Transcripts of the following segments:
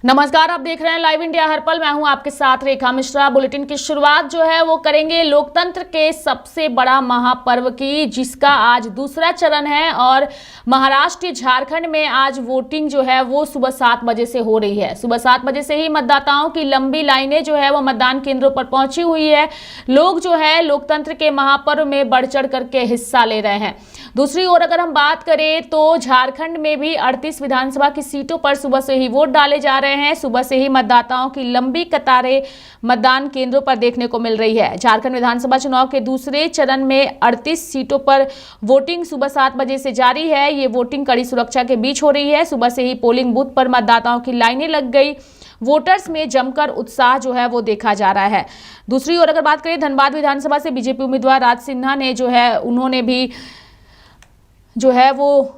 नमस्कार, आप देख रहे हैं लाइव इंडिया हर पल। मैं हूं आपके साथ रेखा मिश्रा। बुलेटिन की शुरुआत जो है वो करेंगे लोकतंत्र के सबसे बड़ा महापर्व की, जिसका आज दूसरा चरण है। और महाराष्ट्र, झारखंड में आज वोटिंग जो है वो सुबह 7 बजे से हो रही है। सुबह 7 बजे से ही मतदाताओं की लंबी लाइनें जो है वो मतदान केंद्रों पर पहुंची हुई है। लोग जो है लोकतंत्र के महापर्व में बढ़ चढ़ करके हिस्सा ले रहे हैं। दूसरी ओर अगर हम बात करें तो झारखंड में भी 38 विधानसभा की सीटों पर सुबह से ही वोट डाले जा रहे हैं। सुबह से ही मतदाताओं की लंबी कतारें मतदान केंद्रों पर देखने को मिल रही है। झारखंड विधानसभा चुनाव के दूसरे चरण में 38 सीटों पर वोटिंग सुबह 7 बजे से जारी है। ये वोटिंग कड़ी सुरक्षा के बीच हो रही है। सुबह से ही पोलिंग बूथ पर मतदाताओं की लाइनें लग गई। वोटर्स में जमकर उत्साह जो है वो देखा जा रहा है। दूसरी ओर अगर बात करें धनबाद विधानसभा से बीजेपी उम्मीदवार राज सिन्हा ने जो है उन्होंने भी जो है वो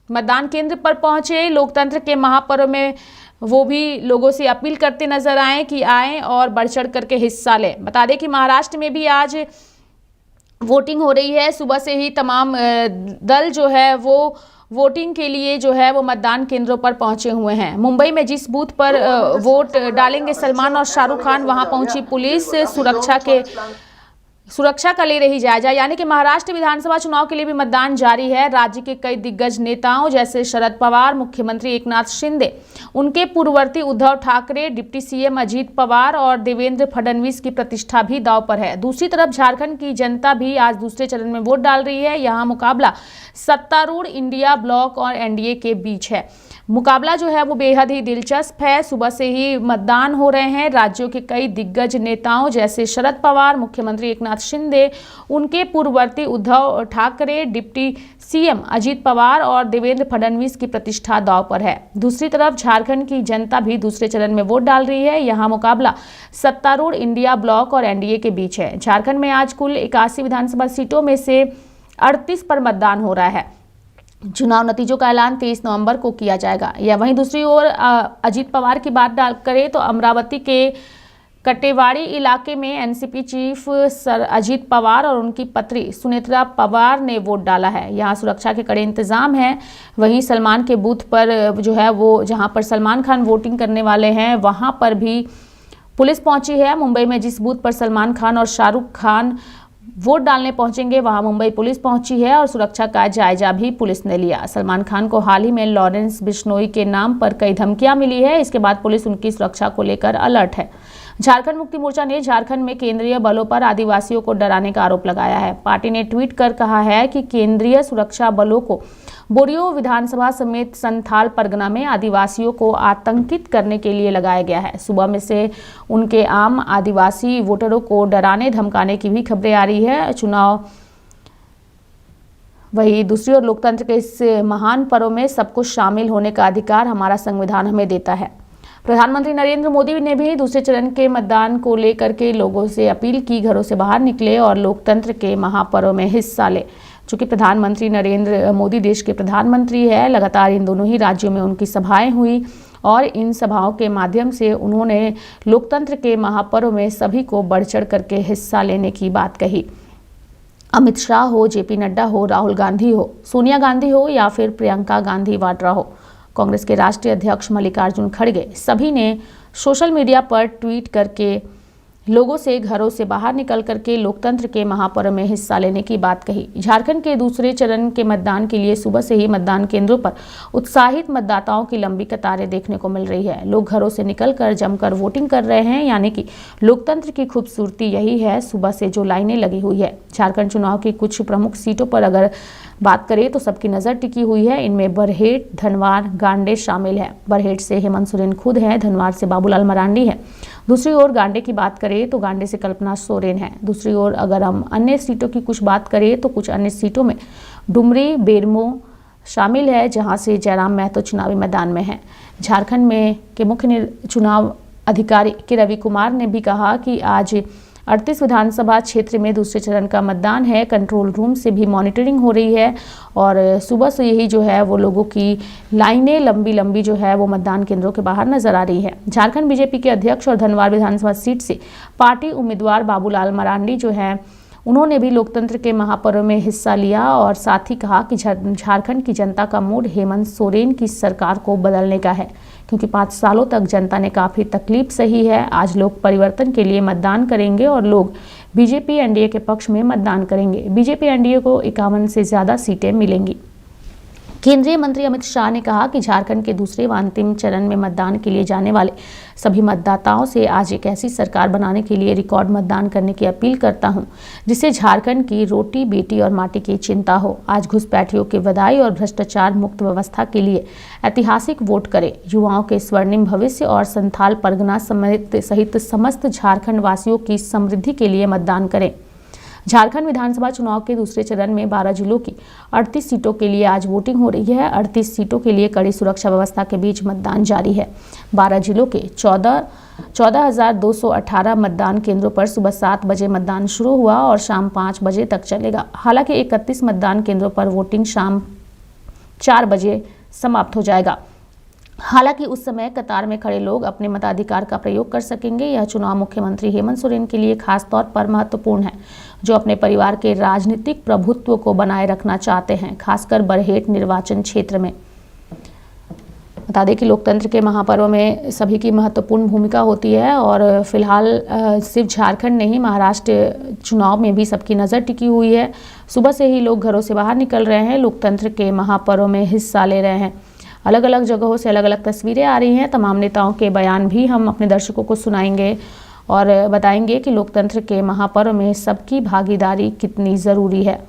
मतदान केंद्र पर पहुंचे। लोकतंत्र के महापर्व में वो भी लोगों से अपील करते नजर आए कि आएं और बढ़ चढ़ करके हिस्सा लें। बता दें कि महाराष्ट्र में भी आज वोटिंग हो रही है। सुबह से ही तमाम दल जो है वो वोटिंग के लिए जो है वो मतदान केंद्रों पर पहुंचे हुए हैं। मुंबई में जिस बूथ पर वोट डालेंगे सलमान और शाहरुख खान, वहां पहुंची पुलिस सुरक्षा का ले रही जायजा। यानी कि महाराष्ट्र विधानसभा चुनाव के लिए भी मतदान जारी है। राज्य के कई दिग्गज नेताओं जैसे शरद पवार, मुख्यमंत्री एकनाथ शिंदे, उनके पूर्ववर्ती उद्धव ठाकरे, डिप्टी सीएम अजीत पवार और देवेंद्र फडणवीस की प्रतिष्ठा भी दांव पर है। दूसरी तरफ झारखंड की जनता भी आज दूसरे चरण में वोट डाल रही है। यहाँ मुकाबला सत्तारूढ़ इंडिया ब्लॉक और एनडीए के बीच है। मुकाबला जो है वो बेहद ही दिलचस्प है। सुबह से ही मतदान हो रहे हैं। राज्यों के कई दिग्गज नेताओं जैसे शरद पवार, मुख्यमंत्री एकनाथ शिंदे, उनके पूर्ववर्ती उद्धव ठाकरे, डिप्टी सीएम अजीत पवार और देवेंद्र फडणवीस की प्रतिष्ठा दांव पर है। दूसरी तरफ झारखंड की जनता भी दूसरे चरण में वोट डाल रही है। यहाँ मुकाबला सत्तारूढ़ इंडिया ब्लॉक और एनडीए के बीच है। झारखंड में आज कुल 81 विधानसभा सीटों में से 38 पर मतदान हो रहा है। चुनाव नतीजों का ऐलान 23 नवंबर को किया जाएगा। या वहीं दूसरी ओर अजीत पवार की बात करें तो अमरावती के कटेवाड़ी इलाके में NCP chief sir Ajit Pawar और उनकी पत्नी सुनेत्रा पवार ने वोट डाला है। यहाँ सुरक्षा के कड़े इंतजाम हैं। वहीं सलमान के बूथ पर जो है वो जहाँ पर सलमान खान वोटिंग करने वाले हैं वहाँ पर भी पुलिस पहुंची है। मुंबई में जिस बूथ पर सलमान खान और शाहरुख खान वोट डालने पहुंचेंगे वहां मुंबई पुलिस पहुंची है और सुरक्षा का जायजा भी पुलिस ने लिया। सलमान खान को हाल ही में लॉरेंस बिश्नोई के नाम पर कई धमकियां मिली है। इसके बाद पुलिस उनकी सुरक्षा को लेकर अलर्ट है। झारखंड मुक्ति मोर्चा ने झारखंड में केंद्रीय बलों पर आदिवासियों को डराने का आरोप लगाया है। पार्टी ने ट्वीट कर कहा है कि केंद्रीय सुरक्षा बलों को बोरियो विधानसभा समेत संथाल परगना में आदिवासियों को आतंकित करने के लिए लगाया गया है। सुबह में से उनके आम आदिवासी वोटरों को डराने धमकाने की भी खबरें आ रही है। चुनाव वही दूसरी ओर लोकतंत्र के इस महान पर्व में सब कुछ शामिल होने का अधिकार हमारा संविधान हमें देता है। प्रधानमंत्री नरेंद्र मोदी ने भी दूसरे चरण के मतदान को लेकर के लोगों से अपील की, घरों से बाहर निकले और लोकतंत्र के महापर्व में हिस्सा ले। चूंकि प्रधानमंत्री नरेंद्र मोदी देश के प्रधानमंत्री है, लगातार इन दोनों ही राज्यों में उनकी सभाएं हुई और इन सभाओं के माध्यम से उन्होंने लोकतंत्र के महापर्व में सभी को बढ़ चढ़ करके हिस्सा लेने की बात कही। अमित शाह हो, जेपी नड्डा हो, राहुल गांधी हो, सोनिया गांधी हो या फिर प्रियंका गांधी वाड्रा हो, कांग्रेस के राष्ट्रीय अध्यक्ष मल्लिकार्जुन खड़गे, सभी ने सोशल मीडिया पर ट्वीट करके लोगों से घरों से बाहर निकल करके लोकतंत्र के महापर्व में हिस्सा लेने की बात कही। झारखंड के दूसरे चरण के मतदान के लिए सुबह से ही मतदान केंद्रों पर उत्साहित मतदाताओं की लंबी कतारें देखने को मिल रही है। लोग घरों से निकलकर जमकर वोटिंग कर रहे हैं। यानी कि लोकतंत्र की खूबसूरती यही है, सुबह से जो लाइनें लगी हुई है। झारखंड चुनाव की कुछ प्रमुख सीटों पर अगर बात करें तो सबकी नज़र टिकी हुई है। इनमें बरहेट, धनवार, गांडे शामिल है। बरहेट से हेमंत सोरेन खुद हैं, धनवार से बाबूलाल मरांडी है। दूसरी ओर गांडे की बात करें तो गांडे से कल्पना सोरेन है। दूसरी ओर अगर हम अन्य सीटों की कुछ बात करें तो कुछ अन्य सीटों में डुमरी, बेरमो शामिल है, जहां से जयराम महतो चुनावी मैदान में है। झारखंड में के मुख्य चुनाव अधिकारी के रवि कुमार ने भी कहा कि आज 38 विधानसभा क्षेत्र में दूसरे चरण का मतदान है। कंट्रोल रूम से भी मॉनिटरिंग हो रही है और सुबह से यही जो है वो लोगों की लाइनें लंबी लंबी जो है वो मतदान केंद्रों के बाहर नजर आ रही है। झारखंड बीजेपी के अध्यक्ष और धनवार विधानसभा सीट से पार्टी उम्मीदवार बाबूलाल मरांडी जो है उन्होंने भी लोकतंत्र के महापर्व में हिस्सा लिया और साथ ही कहा कि झारखंड की जनता का मूड हेमंत सोरेन की सरकार को बदलने का है, क्योंकि 5 सालों तक जनता ने काफ़ी तकलीफ सही है। आज लोग परिवर्तन के लिए मतदान करेंगे और लोग बीजेपी एनडीए के पक्ष में मतदान करेंगे। बीजेपी एनडीए को 51 से ज़्यादा सीटें मिलेंगी। केंद्रीय मंत्री अमित शाह ने कहा कि झारखंड के दूसरे व अंतिम चरण में मतदान के लिए जाने वाले सभी मतदाताओं से आज एक ऐसी सरकार बनाने के लिए रिकॉर्ड मतदान करने की अपील करता हूं, जिससे झारखंड की रोटी बेटी और माटी की चिंता हो। आज घुसपैठियों की विदाई और भ्रष्टाचार मुक्त व्यवस्था के लिए ऐतिहासिक वोट करें। युवाओं के स्वर्णिम भविष्य और संथाल परगना सहित समस्त झारखंड वासियों की समृद्धि के लिए मतदान करें। झारखंड विधानसभा चुनाव के दूसरे चरण में 12 जिलों की 38 सीटों के लिए आज वोटिंग हो रही है। 38 सीटों के लिए कड़ी सुरक्षा व्यवस्था के बीच मतदान जारी है। 12 जिलों के 14,218 मतदान केंद्रों पर सुबह 7 बजे मतदान शुरू हुआ और शाम 5 बजे तक चलेगा। हालांकि 31 मतदान केंद्रों पर वोटिंग शाम 4 बजे समाप्त हो जाएगा। हालांकि उस समय कतार में खड़े लोग अपने मताधिकार का प्रयोग कर सकेंगे। यह चुनाव मुख्यमंत्री हेमंत सोरेन के लिए खास तौर पर महत्वपूर्ण है, जो अपने परिवार के राजनीतिक प्रभुत्व को बनाए रखना चाहते हैं, खासकर बरहेट निर्वाचन क्षेत्र में। बता दें कि लोकतंत्र के महापर्व में सभी की महत्वपूर्ण भूमिका होती है और फिलहाल सिर्फ झारखंड नहीं, महाराष्ट्र चुनाव में भी सबकी नज़र टिकी हुई है। सुबह से ही लोग घरों से बाहर निकल रहे हैं, लोकतंत्र के महापर्व में हिस्सा ले रहे हैं। अलग अलग जगहों से अलग अलग तस्वीरें आ रही हैं। तमाम नेताओं के बयान भी हम अपने दर्शकों को सुनाएंगे और बताएंगे कि लोकतंत्र के महापर्व में सबकी भागीदारी कितनी ज़रूरी है।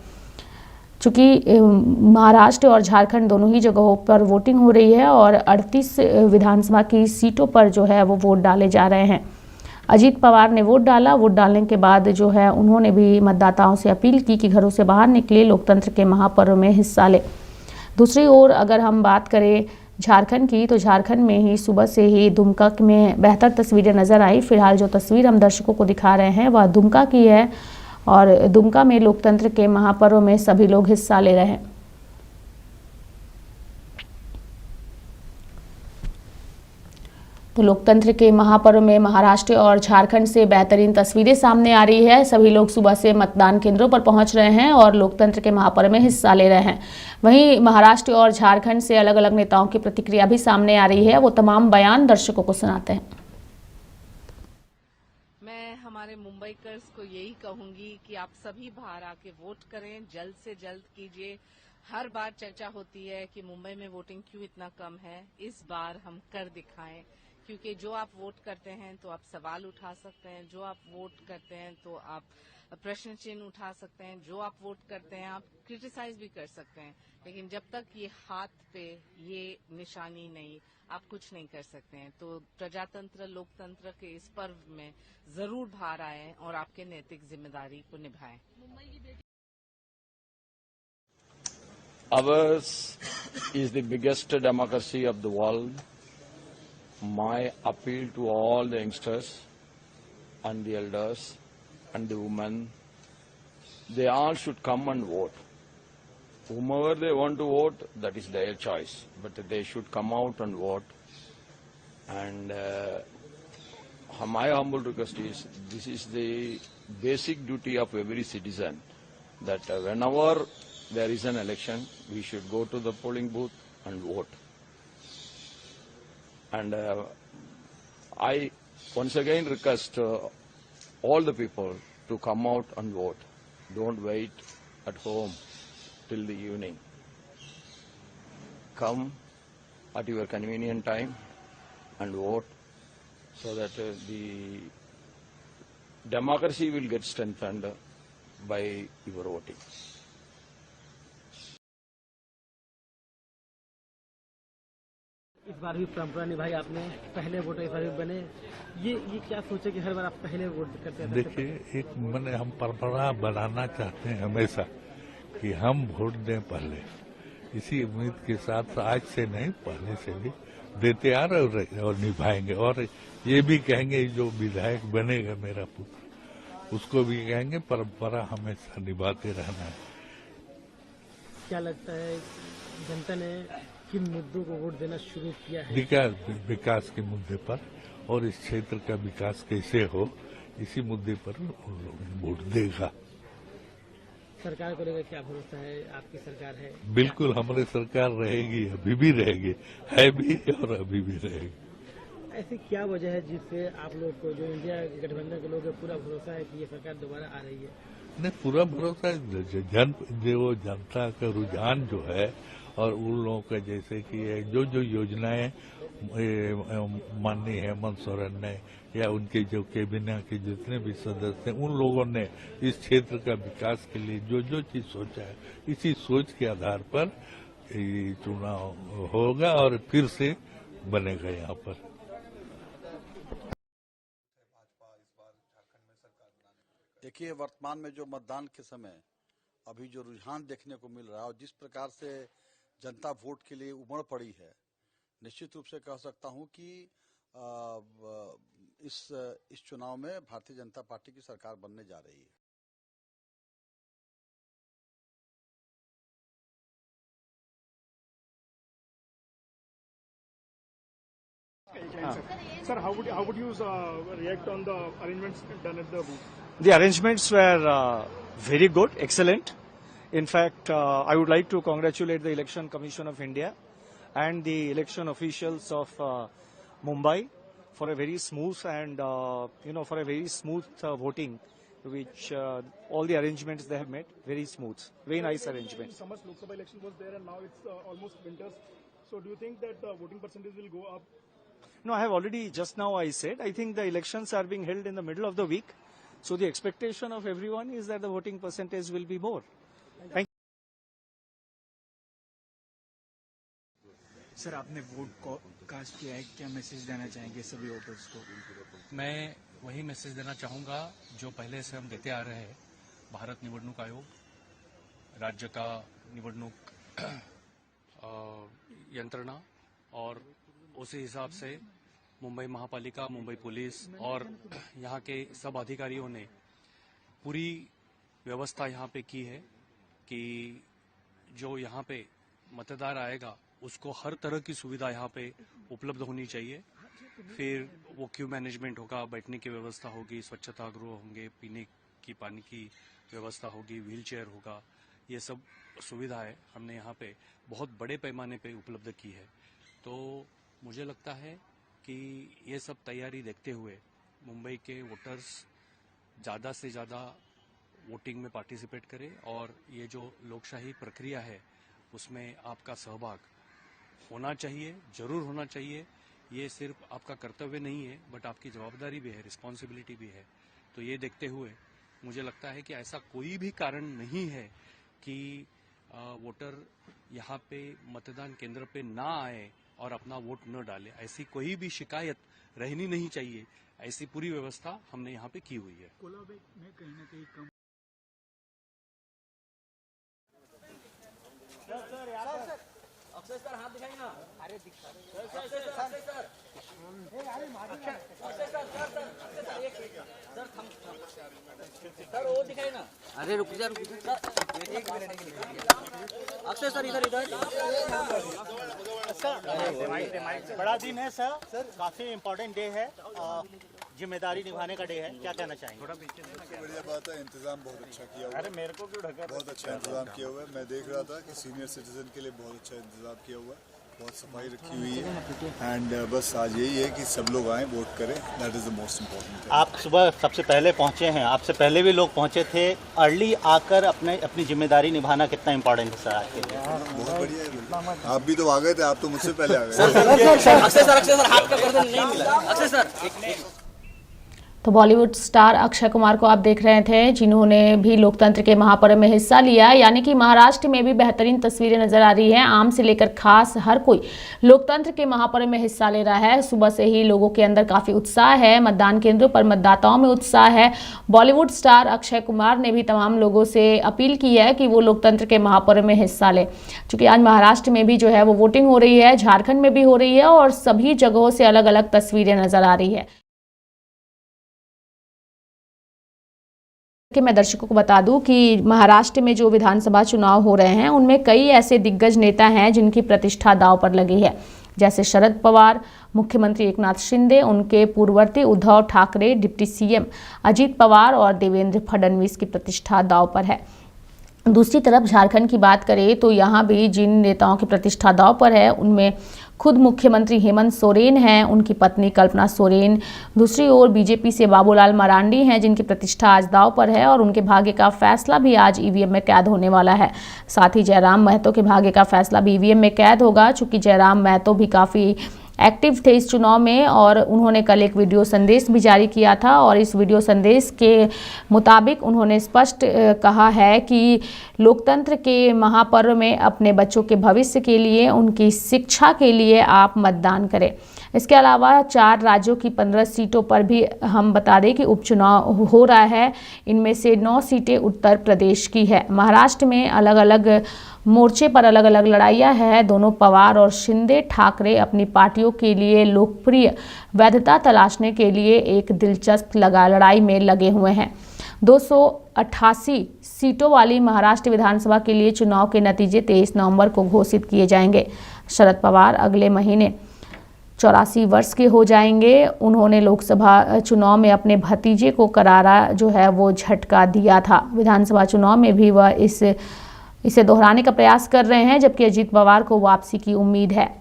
चूँकि महाराष्ट्र और झारखंड दोनों ही जगहों पर वोटिंग हो रही है और 38 विधानसभा की सीटों पर जो है वो वोट डाले जा रहे हैं। अजीत पवार ने वोट डाला। वोट डालने के बाद जो है उन्होंने भी मतदाताओं से अपील की कि घरों से बाहर निकले, लोकतंत्र के महापर्व में हिस्सा ले। दूसरी ओर अगर हम बात करें झारखंड की, तो झारखंड में ही सुबह से ही दुमका में बेहतर तस्वीरें नज़र आई। फिलहाल जो तस्वीर हम दर्शकों को दिखा रहे हैं वह दुमका की है और दुमका में लोकतंत्र के महापर्व में सभी लोग हिस्सा ले रहे हैं। तो लोकतंत्र के महापर्व में महाराष्ट्र और झारखंड से बेहतरीन तस्वीरें सामने आ रही है। सभी लोग सुबह से मतदान केंद्रों पर पहुंच रहे हैं और लोकतंत्र के महापर्व में हिस्सा ले रहे हैं। वहीं महाराष्ट्र और झारखंड से अलग अलग नेताओं की प्रतिक्रिया भी सामने आ रही है। वो तमाम बयान दर्शकों को सुनाते हैं। मैं हमारे मुंबईकर्स को यही कहूंगी कि आप सभी बाहर आके वोट करें, जल्द से जल्द कीजिए। हर बार चर्चा होती है कि मुंबई में वोटिंग क्यों इतना कम है। इस बार हम कर दिखाएं, क्योंकि जो आप वोट करते हैं तो आप सवाल उठा सकते हैं, जो आप वोट करते हैं तो आप प्रश्न चिन्ह उठा सकते हैं, जो आप वोट करते हैं आप क्रिटिसाइज भी कर सकते हैं, लेकिन जब तक ये हाथ पे ये निशानी नहीं, आप कुछ नहीं कर सकते हैं। तो प्रजातंत्र लोकतंत्र के इस पर्व में जरूर बाहर आए और आपके नैतिक जिम्मेदारी को निभाएं। Ours is the biggest democracy of the world. My appeal to all the youngsters and the elders and the women, they all should come and vote. Whomever they want to vote, that is their choice, but they should come out and vote. And my humble request is, this is the basic duty of every citizen, that whenever there is an election, we should go to the polling booth and vote. And I once again request all the people to come out and vote. Don't wait at home till the evening. Come at your convenient time and vote, so that the democracy will get strengthened by your voting. इस बार भी परंपरा निभाई आपने, पहले voter इस बार भी बने। ये क्या सोचे कि हर बार आप पहले वोट करते हैं? देखिए, एक मैंने हम परंपरा बनाना चाहते हैं हमेशा कि हम वोट दें पहले। इसी उम्मीद के साथ आज से नहीं, पहले से भी देते आ रहे और निभाएंगे। और ये भी कहेंगे जो विधायक बनेगा मेरा पुत्र, उसको भी कहेंगे परंपरा हमेशा निभाते रहना है। क्या लगता है जनता ने किन मुद्दों को वोट देना शुरू किया है? विकास के मुद्दे पर, और इस क्षेत्र का विकास कैसे हो, इसी मुद्दे पर वोट देगा। सरकार को लेकर क्या भरोसा है? आपकी सरकार है? बिल्कुल हमारी सरकार रहेगी, अभी भी रहेगी, है भी और अभी भी रहेगी। ऐसी क्या वजह है जिससे आप लोग को, जो इंडिया गठबंधन के लोग हैं, पूरा भरोसा है कि ये सरकार दोबारा आ रही है? नहीं, पूरा भरोसा है। जो जनता का रुझान जो है और उन लोगों का, जैसे कि जो योजनाएं माननीय हेमंत सोरेन ने या उनके जो कैबिनेट के जितने भी सदस्य हैं, उन लोगों ने इस क्षेत्र का विकास के लिए जो चीज सोचा है, इसी सोच के आधार पर ये चुनाव होगा और फिर से बनेगा यहाँ पर। देखिए, वर्तमान में जो मतदान के समय अभी जो रुझान देखने को मिल रहा है और जिस प्रकार से जनता वोट के लिए उमड़ पड़ी है, निश्चित रूप से कह सकता हूं कि इस चुनाव में भारतीय जनता पार्टी की सरकार बनने जा रही है। Sir, how would you react on the arrangements done at the booth? The arrangements were very good, excellent. In fact, I would like to congratulate the Election Commission of India and the election officials of Mumbai for a very smooth and for a very smooth voting, which all the arrangements they have made very smooth, very nice arrangements. Summer's Lok Sabha election was there, and now it's almost winters. So, do you think that the voting percentage will go up? No, I have already just now I said, I think the elections are being held in the middle of the week. So the expectation of everyone is that the voting percentage will be more. Thank you. Sir, आपने vote cast किया है, क्या message देना चाहेंगे सभी voters को? मैं वही मैसेज देना चाहूँगा जो पहले से हम देते आ रहे हैं। भारत निवडणूक आयोग, राज्य का निवडणूक यंत्रणा और उसी हिसाब से मुंबई महापालिका, मुंबई पुलिस और यहाँ के सब अधिकारियों ने पूरी व्यवस्था यहाँ पे की है कि जो यहाँ पे मतदार आएगा उसको हर तरह की सुविधा यहाँ पे उपलब्ध होनी चाहिए। फिर वो क्यू मैनेजमेंट होगा, बैठने की व्यवस्था होगी, स्वच्छता गृह होंगे, पीने की पानी की व्यवस्था होगी, व्हील चेयर होगा, ये सब सुविधाएं हमने यहाँ पे बहुत बड़े पैमाने पे उपलब्ध की है। तो मुझे लगता है कि ये सब तैयारी देखते हुए मुंबई के वोटर्स ज़्यादा से ज़्यादा वोटिंग में पार्टिसिपेट करें और ये जो लोकशाही प्रक्रिया है उसमें आपका सहभाग होना चाहिए, जरूर होना चाहिए। ये सिर्फ आपका कर्तव्य नहीं है बट आपकी जवाबदारी भी है, रिस्पॉन्सिबिलिटी भी है। तो ये देखते हुए मुझे लगता है कि ऐसा कोई भी कारण नहीं है कि वोटर यहाँ पे मतदान केंद्र पे ना आए और अपना वोट न डाले। ऐसी कोई भी शिकायत रहनी नहीं चाहिए। ऐसी पूरी व्यवस्था हमने यहाँ पे की हुई है। कोलाबेग में कहीं ना कहीं कम अक्षय सर हाथ दिखाइए ना। अरे दिखा सर वो दिखाइए ना। अरे रुक जा एक मिनट अक्षय सर इधर बड़ा दिन है सर, काफी इम्पोर्टेंट डे है, जिम्मेदारी निभाने का डे है, क्या कहना चाहेंगे? बढ़िया बात है, इंतजाम बहुत अच्छा किया हुआ है। अरे मेरे को क्यों ढका? बहुत अच्छा इंतजाम किया हुआ है। मैं देख रहा था कि सीनियर सिटीजन के लिए बहुत अच्छा इंतजाम किया हुआ है, बहुत सफाई रखी हुई है। एंड बस आज यही है कि सब लोग आए, वोट करें, that is the most important. आप सुबह सबसे पहले पहुंचे हैं, आपसे पहले भी लोग पहुंचे थे। अर्ली आकर अपनी जिम्मेदारी निभाना कितना इम्पोर्टेंट है सर आपके लिए? बहुत बढ़िया है। आप भी तो आ गए थे, आप तो मुझसे पहले आ गए। अक्षय सर हाथ का गर्दन नहीं मिला। अक्षय सर तो बॉलीवुड स्टार अक्षय कुमार को आप देख रहे थे, जिन्होंने भी लोकतंत्र के महापर्व में हिस्सा लिया। यानी कि महाराष्ट्र में भी बेहतरीन तस्वीरें नजर आ रही हैं। आम से लेकर खास हर कोई लोकतंत्र के महापर्व में हिस्सा ले रहा है। सुबह से ही लोगों के अंदर काफी उत्साह है। मतदान केंद्रों पर मतदाताओं में उत्साह है। बॉलीवुड स्टार अक्षय कुमार ने भी तमाम लोगों से अपील की है कि वो लोकतंत्र के महापर्व में हिस्सा ले। चूंकि आज महाराष्ट्र में भी जो है वो वोटिंग हो रही है, झारखंड में भी हो रही है और सभी जगहों से अलग अलग तस्वीरें नजर आ रही है। कि मैं दर्शकों को बता दूं कि महाराष्ट्र में जो विधानसभा चुनाव हो रहे हैं उनमें कई ऐसे दिग्गज नेता हैं जिनकी प्रतिष्ठा दांव पर लगी है, जैसे शरद पवार, मुख्यमंत्री एकनाथ शिंदे, उनके पूर्ववर्ती उद्धव ठाकरे, डिप्टी सीएम अजीत पवार और देवेंद्र फडणवीस की प्रतिष्ठा दांव पर है। दूसरी तरफ झारखंड की बात करें तो यहाँ भी जिन नेताओं की प्रतिष्ठा दांव पर है उनमें खुद मुख्यमंत्री हेमंत सोरेन हैं, उनकी पत्नी कल्पना सोरेन, दूसरी ओर बीजेपी से बाबूलाल मरांडी हैं जिनकी प्रतिष्ठा आज दांव पर है और उनके भाग्य का फैसला भी आज ईवीएम में कैद होने वाला है। साथ ही जयराम महतो के भाग्य का फैसला भी ईवीएम में कैद होगा, चूंकि जयराम महतो भी काफ़ी एक्टिव थे इस चुनाव में और उन्होंने कल एक वीडियो संदेश भी जारी किया था और इस वीडियो संदेश के मुताबिक उन्होंने स्पष्ट कहा है कि लोकतंत्र के महापर्व में अपने बच्चों के भविष्य के लिए, उनकी शिक्षा के लिए आप मतदान करें। इसके अलावा 4 राज्यों की 15 सीटों पर भी हम बता दें कि उपचुनाव हो रहा है। इनमें से 9 सीटें उत्तर प्रदेश की है। महाराष्ट्र में अलग अलग मोर्चे पर अलग अलग लड़ाइयाँ हैं। दोनों पवार और शिंदे ठाकरे अपनी पार्टियों के लिए लोकप्रिय वैधता तलाशने के लिए एक दिलचस्प लड़ाई में लगे हुए हैं। 288 सीटों वाली महाराष्ट्र विधानसभा के लिए चुनाव के नतीजे 23 नवंबर को घोषित किए जाएंगे। शरद पवार अगले महीने 84 वर्ष के हो जाएंगे। उन्होंने लोकसभा चुनाव में अपने भतीजे को करारा जो है वो झटका दिया था। विधानसभा चुनाव में भी वह इसे दोहराने का प्रयास कर रहे हैं, जबकि अजीत पवार को वापसी की उम्मीद है।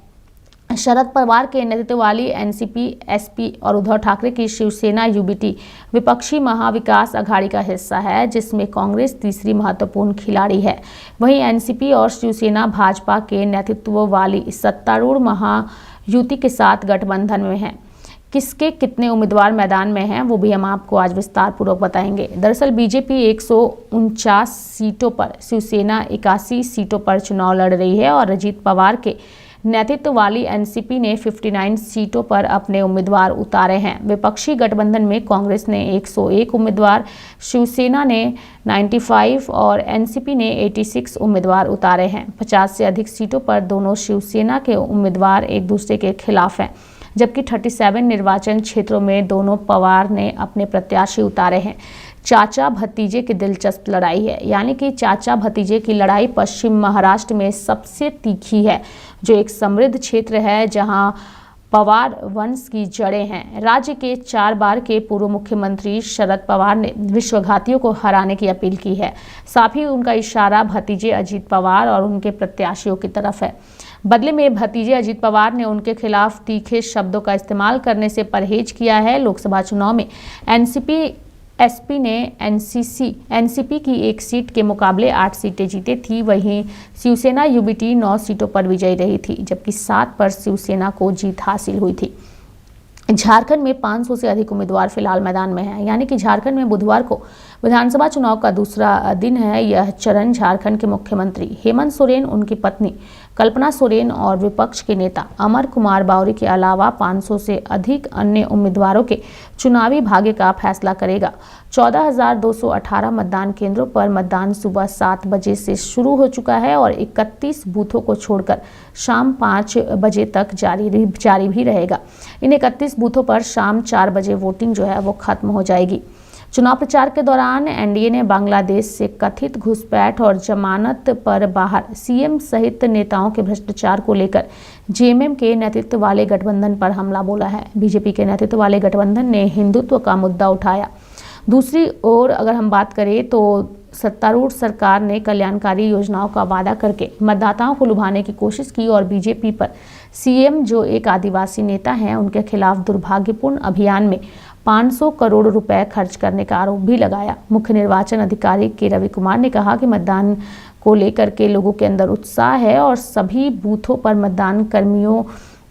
शरद पवार के नेतृत्व वाली एनसीपी, एसपी और उद्धव ठाकरे की शिवसेना यूबीटी विपक्षी महाविकास अघाड़ी का हिस्सा है, जिसमें कांग्रेस तीसरी महत्वपूर्ण खिलाड़ी है। वहीं एनसीपी और शिवसेना भाजपा के नेतृत्व वाली सत्तारूढ़ महायुति के साथ गठबंधन में है। किसके कितने उम्मीदवार मैदान में हैं वो भी हम आपको आज विस्तार पूर्वक बताएंगे। दरअसल बीजेपी 149 सीटों पर, शिवसेना 81 सीटों पर चुनाव लड़ रही है और अजीत पवार के नेतृत्व वाली एनसीपी ने 59 सीटों पर अपने उम्मीदवार उतारे हैं। विपक्षी गठबंधन में कांग्रेस ने 101 उम्मीदवार, शिवसेना ने 95 और एनसीपी ने 86 उम्मीदवार उतारे हैं। 50 से अधिक सीटों पर दोनों शिवसेना के उम्मीदवार एक दूसरे के खिलाफ हैं, जबकि 37 निर्वाचन क्षेत्रों में दोनों पवार ने अपने प्रत्याशी उतारे हैं। चाचा भतीजे की दिलचस्प लड़ाई है, यानी कि चाचा भतीजे की लड़ाई पश्चिम महाराष्ट्र में सबसे तीखी है, जो एक समृद्ध क्षेत्र है जहां पवार वंश की जड़ें हैं। राज्य के 4 बार के पूर्व मुख्यमंत्री शरद पवार ने विश्वघातियों को हराने की अपील की है। साथ ही उनका इशारा भतीजे अजीत पवार और उनके प्रत्याशियों की तरफ है। बदले में भतीजे अजीत पवार ने उनके खिलाफ तीखे शब्दों का इस्तेमाल करने से परहेज किया है। लोकसभा चुनाव में एनसीपी एसपी ने एनसीपी की 1 सीट के मुकाबले 8 सीटें जीती थी। वहीं शिवसेना यूबीटी 9 सीटों पर विजयी रही थी, जबकि 7 पर शिवसेना को जीत हासिल हुई थी। झारखंड में 500 से अधिक उम्मीदवार फिलहाल मैदान में हैं, यानी कि झारखंड में बुधवार को विधानसभा चुनाव का दूसरा दिन है। यह चरण झारखंड के मुख्यमंत्री हेमंत सोरेन, उनकी पत्नी कल्पना सोरेन और विपक्ष के नेता अमर कुमार बावरी के अलावा 500 से अधिक अन्य उम्मीदवारों के चुनावी भाग्य का फैसला करेगा। 14,218 मतदान केंद्रों पर मतदान सुबह 7 बजे से शुरू हो चुका है और 31 बूथों को छोड़कर शाम 5 बजे तक जारी भी रहेगा। इन 31 बूथों पर शाम 4 बजे वोटिंग जो है वो खत्म हो जाएगी। चुनाव प्रचार के दौरान एनडीए ने बांग्लादेश से कथित घुसपैठ और जमानत पर बाहर सीएम सहित नेताओं के भ्रष्टाचार को लेकर जेएमएम के नेतृत्व वाले गठबंधन पर हमला बोला है। बीजेपी के नेतृत्व वाले गठबंधन ने हिंदुत्व का मुद्दा उठाया। दूसरी ओर अगर हम बात करें तो सत्तारूढ़ सरकार ने कल्याणकारी योजनाओं का वादा करके मतदाताओं को लुभाने की कोशिश की और बीजेपी पर सीएम, जो एक आदिवासी नेता हैं, उनके खिलाफ दुर्भाग्यपूर्ण अभियान में 500 करोड़ रुपए खर्च करने का आरोप भी लगाया। मुख्य निर्वाचन अधिकारी के रवि कुमार ने कहा कि मतदान को लेकर के लोगों के अंदर उत्साह है और सभी बूथों पर मतदान कर्मियों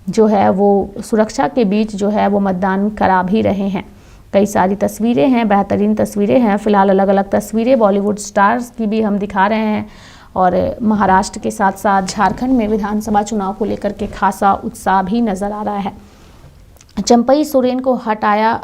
जो है वो सुरक्षा के बीच जो है वो मतदान करा भी रहे हैं। कई सारी तस्वीरें हैं, बेहतरीन तस्वीरें हैं। फिलहाल अलग अलग तस्वीरें बॉलीवुड स्टार्स की भी हम दिखा रहे हैं और महाराष्ट्र के साथ साथ झारखंड में विधानसभा चुनाव को लेकर के खासा उत्साह भी नजर आ रहा है। चंपई सोरेन को हटाया।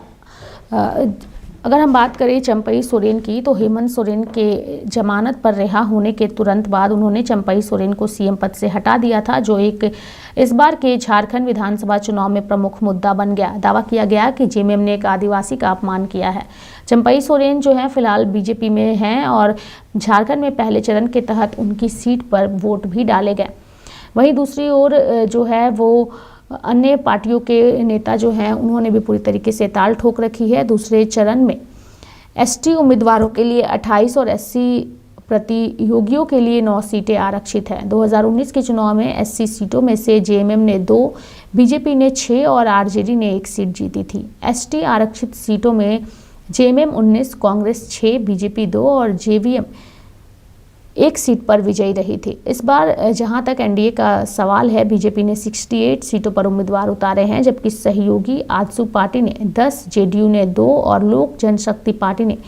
अगर हम बात करें चंपई सोरेन की, तो हेमंत सोरेन के जमानत पर रिहा होने के तुरंत बाद उन्होंने चंपई सोरेन को सीएम पद से हटा दिया था, जो एक इस बार के झारखंड विधानसभा चुनाव में प्रमुख मुद्दा बन गया। दावा किया गया कि जेएमएम ने एक आदिवासी का अपमान किया है। चंपई सोरेन जो है फिलहाल बीजेपी में हैं और झारखंड में पहले चरण के तहत उनकी सीट पर वोट भी डाले गए। वहीं दूसरी ओर जो है वो अन्य पार्टियों के नेता जो हैं उन्होंने भी पूरी तरीके से ताल ठोक रखी है। दूसरे चरण में एसटी उम्मीदवारों के लिए 28 और एससी प्रतियोगियों के लिए 9 सीटें आरक्षित हैं। 2019 के चुनाव में एससी सीटों में से जेएमएम ने 2, बीजेपी ने 6 और आरजेडी ने 1 सीट जीती थी। एसटी आरक्षित सीटों में जेएमएम 19, कांग्रेस 6, बीजेपी 2 और जेवीएम 1 सीट पर विजयी रही थी। इस बार जहां तक एनडीए का सवाल है, बीजेपी ने 68 सीटों पर उम्मीदवार उतारे हैं, जबकि सहयोगी आजसू पार्टी ने 10, जेडीयू ने 2 और लोक जनशक्ति पार्टी ने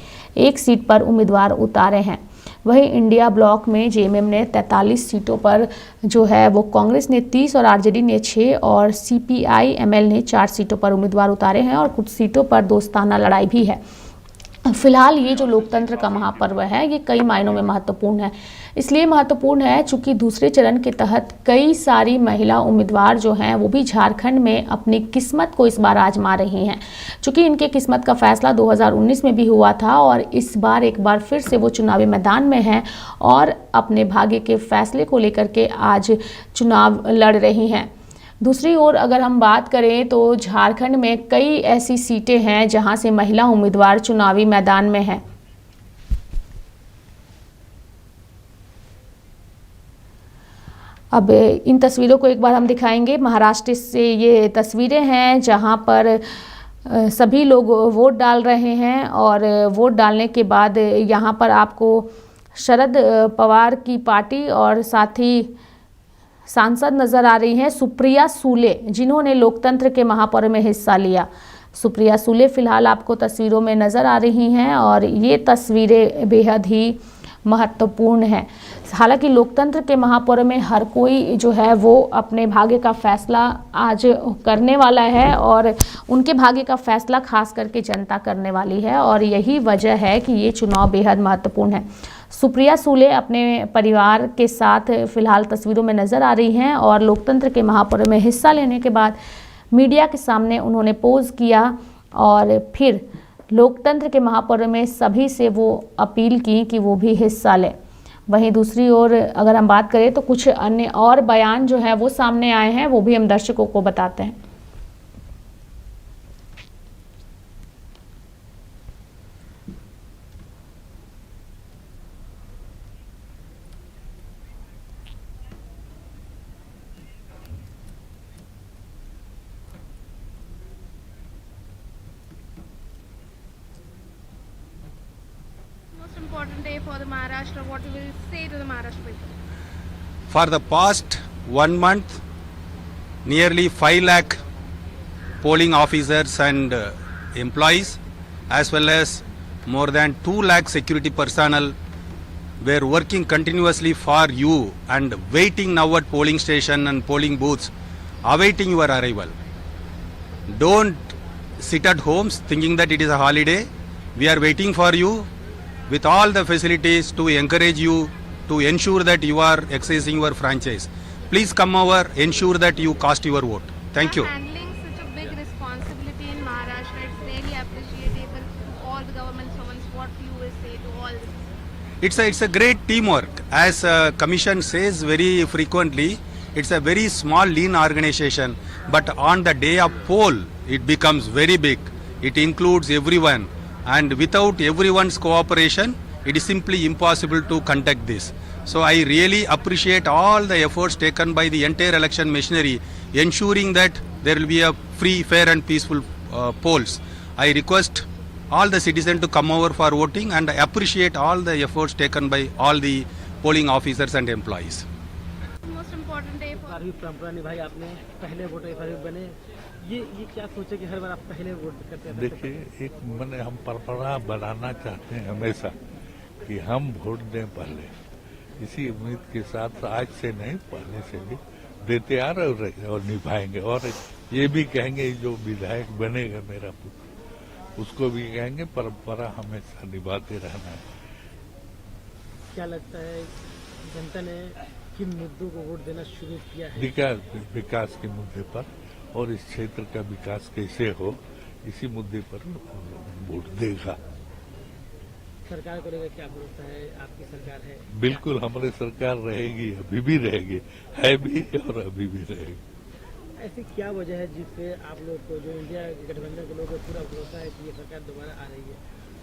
1 सीट पर उम्मीदवार उतारे हैं। वहीं इंडिया ब्लॉक में जेएमएम ने 43 सीटों पर जो है वो कांग्रेस ने 30 और आरजेडी ने 6 और सीपीआई-एमएल ने 4 सीटों पर उम्मीदवार उतारे हैं और कुछ सीटों पर दोस्ताना लड़ाई भी है। फिलहाल ये जो लोकतंत्र का महापर्व है, ये कई मायनों में महत्वपूर्ण है। इसलिए महत्वपूर्ण है चूंकि दूसरे चरण के तहत कई सारी महिला उम्मीदवार जो हैं वो भी झारखंड में अपनी किस्मत को इस बार आजमा रही हैं। चूंकि इनके किस्मत का फैसला 2019 में भी हुआ था और इस बार एक बार फिर से वो चुनावी मैदान में हैं और अपने भाग्य के फैसले को लेकर के आज चुनाव लड़ रही हैं। दूसरी ओर अगर हम बात करें तो झारखंड में कई ऐसी सीटें हैं जहां से महिला उम्मीदवार चुनावी मैदान में हैं। अब इन तस्वीरों को एक बार हम दिखाएंगे। महाराष्ट्र से ये तस्वीरें हैं जहां पर सभी लोग वोट डाल रहे हैं और वोट डालने के बाद यहां पर आपको शरद पवार की पार्टी और साथ ही सांसद नजर आ रही हैं सुप्रिया सुले, जिन्होंने लोकतंत्र के महापर्व में हिस्सा लिया। सुप्रिया सुले फिलहाल आपको तस्वीरों में नजर आ रही हैं और ये तस्वीरें बेहद ही महत्वपूर्ण हैं। हालांकि लोकतंत्र के महापर्व में हर कोई जो है वो अपने भाग्य का फैसला आज करने वाला है और उनके भाग्य का फैसला खास करके जनता करने वाली है और यही वजह है कि ये चुनाव बेहद महत्वपूर्ण है। सुप्रिया सुले अपने परिवार के साथ फिलहाल तस्वीरों में नजर आ रही हैं और लोकतंत्र के महापर्व में हिस्सा लेने के बाद मीडिया के सामने उन्होंने पोज किया और फिर लोकतंत्र के महापर्व में सभी से वो अपील की कि वो भी हिस्सा लें। वहीं दूसरी ओर अगर हम बात करें तो कुछ अन्य और बयान जो है वो सामने आए हैं, वो भी हम दर्शकों को बताते हैं। Important day for the Maharashtra. What you will say to the Maharashtra people? For the past 1 month, nearly 5 lakh polling officers and employees, as well as more than 2 lakh security personnel were working continuously for you and waiting now at polling station and polling booths, awaiting your arrival. Don't sit at homes thinking that it is a holiday. We are waiting for you with all the facilities to encourage you to ensure that you are exercising your franchise. Please come over, ensure that you cast your vote. Thank you. Handling such a big responsibility in Maharashtra, it's really appreciable to all the government servants. What you will say to all this? It's a great teamwork. As Commission says very frequently, it's a very small, lean organization. But on the day of poll, it becomes very big. It includes everyone. And without everyone's cooperation, it is simply impossible to conduct this. So I really appreciate all the efforts taken by the entire election machinery, ensuring that there will be a free, fair and peaceful polls. I request all the citizens to come over for voting and I appreciate all the efforts taken by all the polling officers and employees. Most important day for परंपरा निभाई आपने, पहले voter बने, ये क्या सोचे कि हर बार आप पहले वोट करते हैं? देखिए, एक मैंने हम परंपरा बनाना चाहते हैं हमेशा कि हम वोट दें पहले। इसी उम्मीद के साथ आज से नहीं, पहले से भी देते आ रहे और निभाएंगे। और ये भी कहेंगे जो विधायक बनेगा मेरा पुत्र, उसको भी कहेंगे परंपरा हमेशा निभाते रहना है। क्या लगता है जनता ने किन मुद्दों को वोट देना शुरू किया है? विकास के मुद्दे पर और इस क्षेत्र का विकास कैसे हो, इसी मुद्दे पर वोट देगा। सरकार को लेकर क्या भरोसा है? आपकी सरकार है? बिल्कुल हमारी सरकार रहेगी, अभी भी रहेगी, है भी और अभी भी रहेगी। ऐसी क्या वजह है जिससे आप लोग को, जो इंडिया गठबंधन के लोगों को पूरा भरोसा है कि ये सरकार दोबारा आ रही है?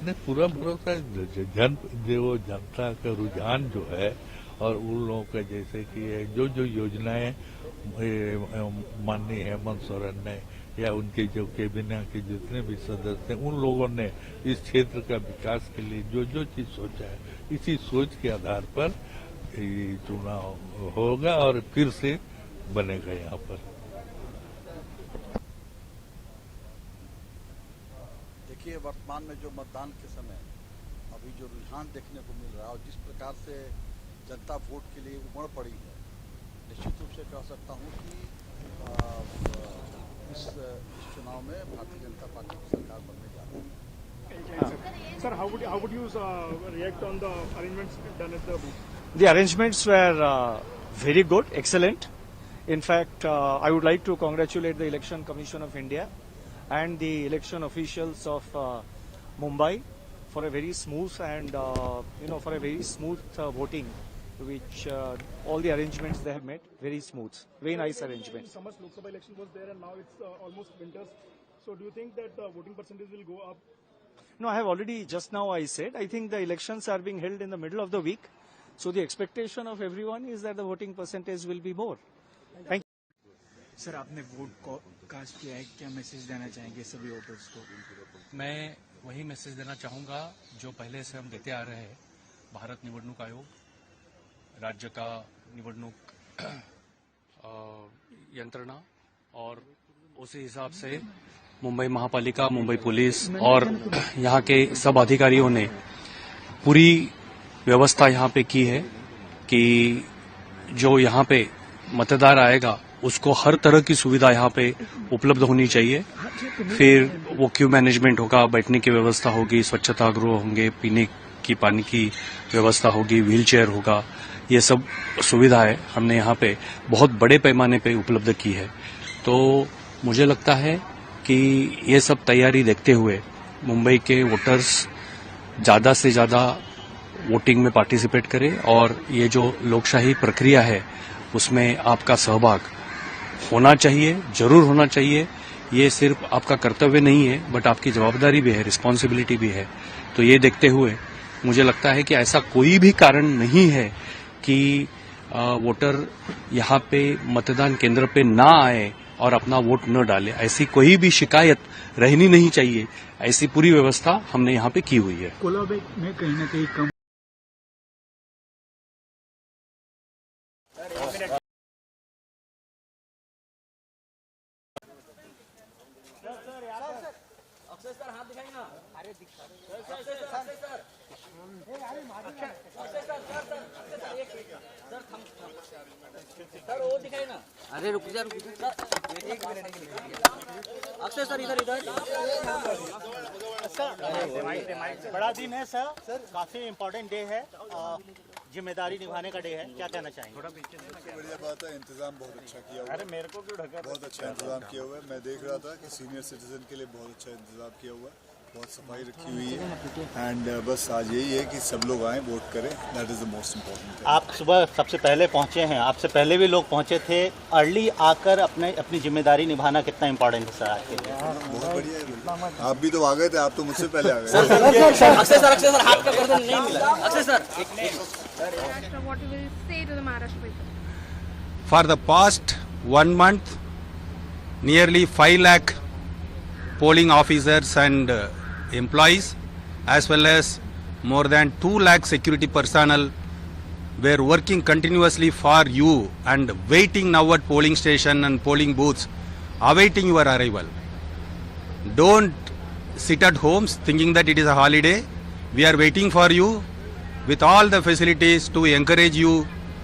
नहीं, पूरा भरोसा जो जनता का रुझान जो है और उन लोगों का जैसे कि जो योजनाएं माननीय हेमंत सोरेन ने या उनके जो कैबिनेट के जितने भी सदस्य हैं उन लोगों ने इस क्षेत्र का विकास के लिए जो चीज सोचा है, इसी सोच के आधार पर ये चुनाव होगा और फिर से बनेगा यहाँ पर। देखिए, वर्तमान में जो मतदान के समय अभी जो रुझान देखने को मिल रहा है और जिस प्रकार से जनता वोट के लिए उमड़ पड़ी है, निश्चित रूप से कह सकता हूँ कि इस चुनाव में भारतीय जनता पार्टी की सरकार बनने जा रही है। Sir, how would you react on the arrangements done at the booth? The arrangements were very good, excellent. In fact, I would like to congratulate the Election Commission of India and the election officials of Mumbai for a very smooth and for a very smooth voting, which all the arrangements they have made very smooth, very nice arrangements. Summer's Lok Sabha election was there, and now it's almost winters. So, do you think that the voting percentage will go up? No, I have already just now I said. I think the elections are being held in the middle of the week, so the expectation of everyone is that the voting percentage will be more. Thank you. Sir, आपने vote को cast किया है, क्या message देना चाहेंगे सभी voters को? मैं वही मैसेज देना चाहूंगा जो पहले से हम देते आ रहे हैं। भारत निवडणूक आयोग, राज्य का निवडणूक यंत्रणा और उसी हिसाब से मुंबई महापालिका, मुंबई पुलिस और यहाँ के सब अधिकारियों ने पूरी व्यवस्था यहाँ पे की है कि जो यहाँ पे मतदार आएगा उसको हर तरह की सुविधा यहाँ पे उपलब्ध होनी चाहिए। फिर वो क्यू मैनेजमेंट होगा, बैठने की व्यवस्था होगी, स्वच्छता गृह होंगे, पीने की पानी की व्यवस्था होगी, व्हीलचेयर होगा, ये सब सुविधाएं हमने यहाँ पे बहुत बड़े पैमाने पे उपलब्ध की है। तो मुझे लगता है कि ये सब तैयारी देखते हुए मुंबई के वोटर्स ज्यादा से ज्यादा वोटिंग में पार्टिसिपेट करें और ये जो लोकशाही प्रक्रिया है उसमें आपका सहभाग होना चाहिए, जरूर होना चाहिए। ये सिर्फ आपका कर्तव्य नहीं है बट आपकी जवाबदारी भी है, रिस्पॉन्सिबिलिटी भी है। तो ये देखते हुए मुझे लगता है कि ऐसा कोई भी कारण नहीं है कि वोटर यहाँ पे मतदान केंद्र पे ना आए और अपना वोट न डाले। ऐसी कोई भी शिकायत रहनी नहीं चाहिए। ऐसी पूरी व्यवस्था हमने यहाँ पे की हुई है। कोलाबेग में कहीं ना कहीं कम अरे रुक जा एक मिनट अक्षय सर इधर बड़ा दिन है सर, काफी इम्पोर्टेंट डे है, जिम्मेदारी निभाने का डे है, क्या कहना चाहेंगे? बढ़िया बात है, इंतजाम बहुत अच्छा किया हुआ है। अरे मेरे को क्यों ढका? बहुत अच्छा इंतजाम किया हुआ है। मैं देख रहा था कि सीनियर सिटीजन के लिए बहुत अच्छा इंतजाम किया हुआ है, बहुत सफाई रखी हुई है एंड बस आज यही है कि सब लोग आए वोट करें, that is the most important. आप सुबह सबसे पहले पहुंचे हैं, आपसे पहले भी लोग पहुंचे थे। अर्ली आकर अपनी जिम्मेदारी निभाना कितना इम्पोर्टेंट है सर आपके लिए? बहुत बढ़िया है, आप भी तो आ गए थे, आप तो मुझसे पहले आ गए। अक्षय सर हाथ का गर्दन नहीं मिला। Akshay sir What you will say to the Maharashtra people? For the past 1 month, nearly 5 lakh polling officers and employees, as well as more than 2 lakh security personnel were working continuously for you and waiting now at polling station and polling booths, awaiting your arrival. Don't sit at homes thinking that it is a holiday. We are waiting for you with all the facilities to encourage you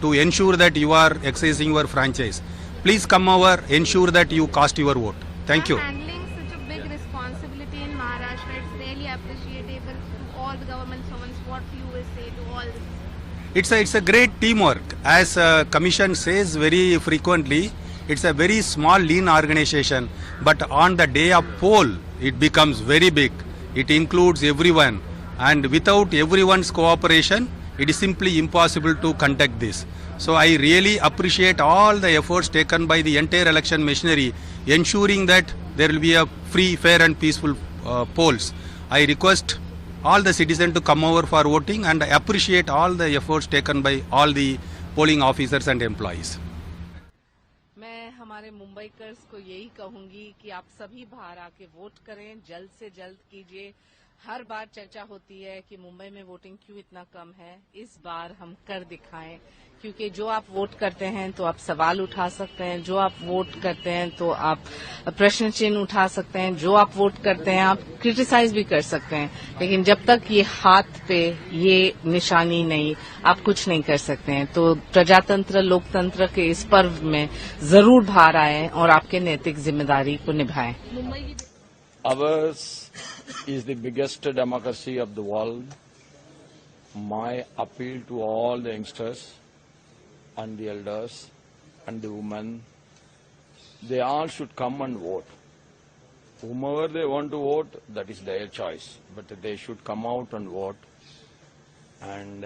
to ensure that you are exercising your franchise. Please come over, ensure that you cast your vote. Thank you. Handling such a big responsibility in Maharashtra, it's really appreciable to all the government servants. What you will say to all this? It's a great teamwork. As Commission says very frequently, it's a very small, lean organization. But on the day of poll, it becomes very big. It includes everyone. And without everyone's cooperation, it is simply impossible to conduct this. So I really appreciate all the efforts taken by the entire election machinery, ensuring that there will be a free, fair and peaceful polls. I request all the citizens to come over for voting and appreciate all the efforts taken by all the polling officers and employees. मैं हमारे मुंबईकर्स को यही कहूंगी कि आप सभी बाहर आके वोट करें, जल्द से जल्द कीजिए। हर बार चर्चा होती है कि मुंबई में वोटिंग क्यों इतना कम है, इस बार हम कर दिखाएं, क्योंकि जो आप वोट करते हैं तो आप सवाल उठा सकते हैं, जो आप वोट करते हैं तो आप प्रश्न चिन्ह उठा सकते हैं, जो आप वोट करते हैं आप क्रिटिसाइज भी कर सकते हैं, लेकिन जब तक ये हाथ पे ये निशानी नहीं, आप कुछ नहीं कर सकते हैं। तो प्रजातंत्र, लोकतंत्र के इस पर्व में जरूर बाहर आएं और आपके नैतिक जिम्मेदारी को निभाएं। Ours is the biggest democracy of the world. My appeal to all the youngsters and the elders and the women, they all should come and vote. Whomever they want to vote, that is their choice, but they should come out and vote. And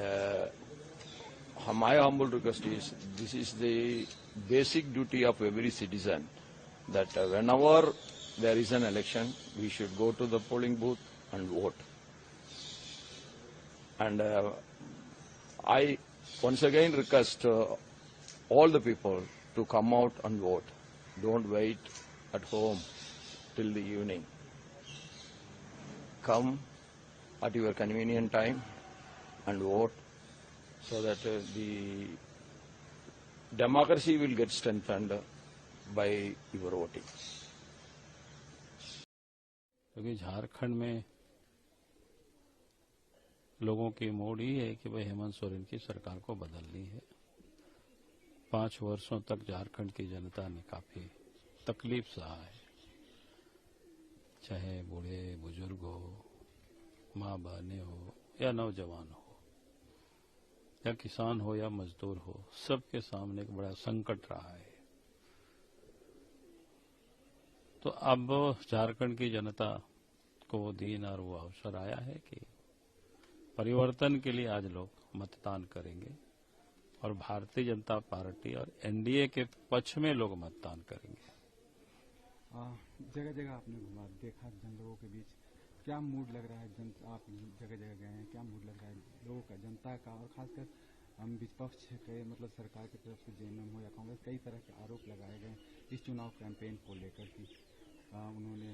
my humble request is, this is the basic duty of every citizen, that whenever there is an election, we should go to the polling booth and vote. And I once again request all the people to come out and vote. Don't wait at home till the evening. Come at your convenient time and vote, so that the democracy will get strengthened by your voting. क्योंकि झारखंड में लोगों की मोड़ ही है कि भाई हेमंत सोरेन की सरकार को बदलनी है। 5 वर्षों तक झारखंड की जनता ने काफी तकलीफ सहा है, चाहे बूढ़े बुजुर्ग हो, माँ बहनें हो या नौजवान हो या किसान हो या मजदूर हो, सबके सामने एक बड़ा संकट रहा है। तो अब झारखंड की जनता को वो दिन और वो अवसर आया है कि परिवर्तन के लिए आज लोग मतदान करेंगे और भारतीय जनता पार्टी और एनडीए के पक्ष में लोग मतदान करेंगे। जगह जगह आपने घुमा, देखा जन लोगों के बीच क्या मूड लग रहा है? आप जगह जगह गए हैं, क्या मूड लग रहा है लोगों का, जनता का? और खासकर हम विपक्ष के मतलब सरकार की तरफ से जेएमएम हो या कांग्रेस, कई तरह के आरोप लगाए गए इस चुनाव कैंपेन को लेकर कि उन्होंने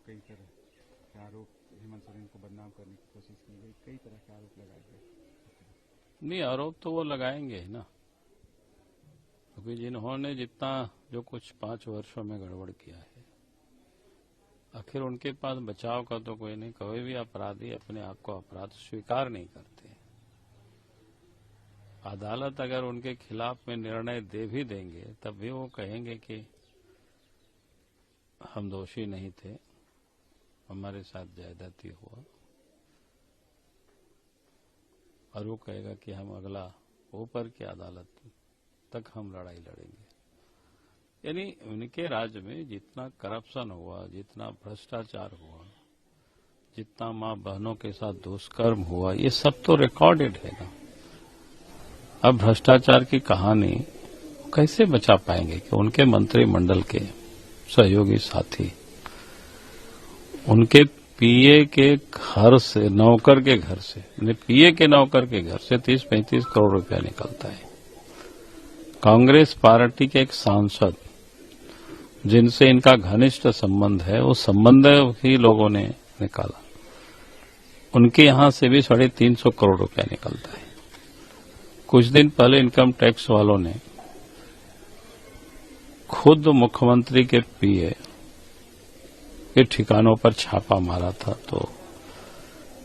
कई तरह के आरोप, हेमंत सोरेन को बदनाम करने की कोशिश की गई, कई तरह के आरोप लगाए गए। नहीं, आरोप तो वो लगाएंगे ही ना, क्योंकि जिन्होंने जितना जो कुछ 5 वर्षों में गड़बड़ किया है, आखिर उनके पास बचाव का तो कोई नहीं। कोई भी अपराधी अपने आप को अपराध स्वीकार नहीं करते। अदालत अगर उनके खिलाफ में निर्णय दे भी देंगे तब भी वो कहेंगे कि हम दोषी नहीं थे, हमारे साथ ज्यादती हुआ, और वो कहेगा कि हम अगला ऊपर की अदालत तक हम लड़ाई लड़ेंगे। यानी उनके राज्य में जितना करप्शन हुआ, जितना भ्रष्टाचार हुआ, जितना माँ बहनों के साथ दुष्कर्म हुआ, ये सब तो रिकॉर्डेड है ना। अब भ्रष्टाचार की कहानी कैसे बचा पाएंगे कि उनके मंत्रिमंडल के सहयोगी साथी उनके पीए के घर से, नौकर के घर से, पीए के नौकर के घर से 30-35 करोड़ रुपया निकलता है। कांग्रेस पार्टी के एक सांसद जिनसे इनका घनिष्ठ संबंध है, वो संबंध ही लोगों ने निकाला, उनके यहां से भी 350 करोड़ रुपया निकलता है। कुछ दिन पहले इनकम टैक्स वालों ने खुद मुख्यमंत्री के पीए के ठिकानों पर छापा मारा था, तो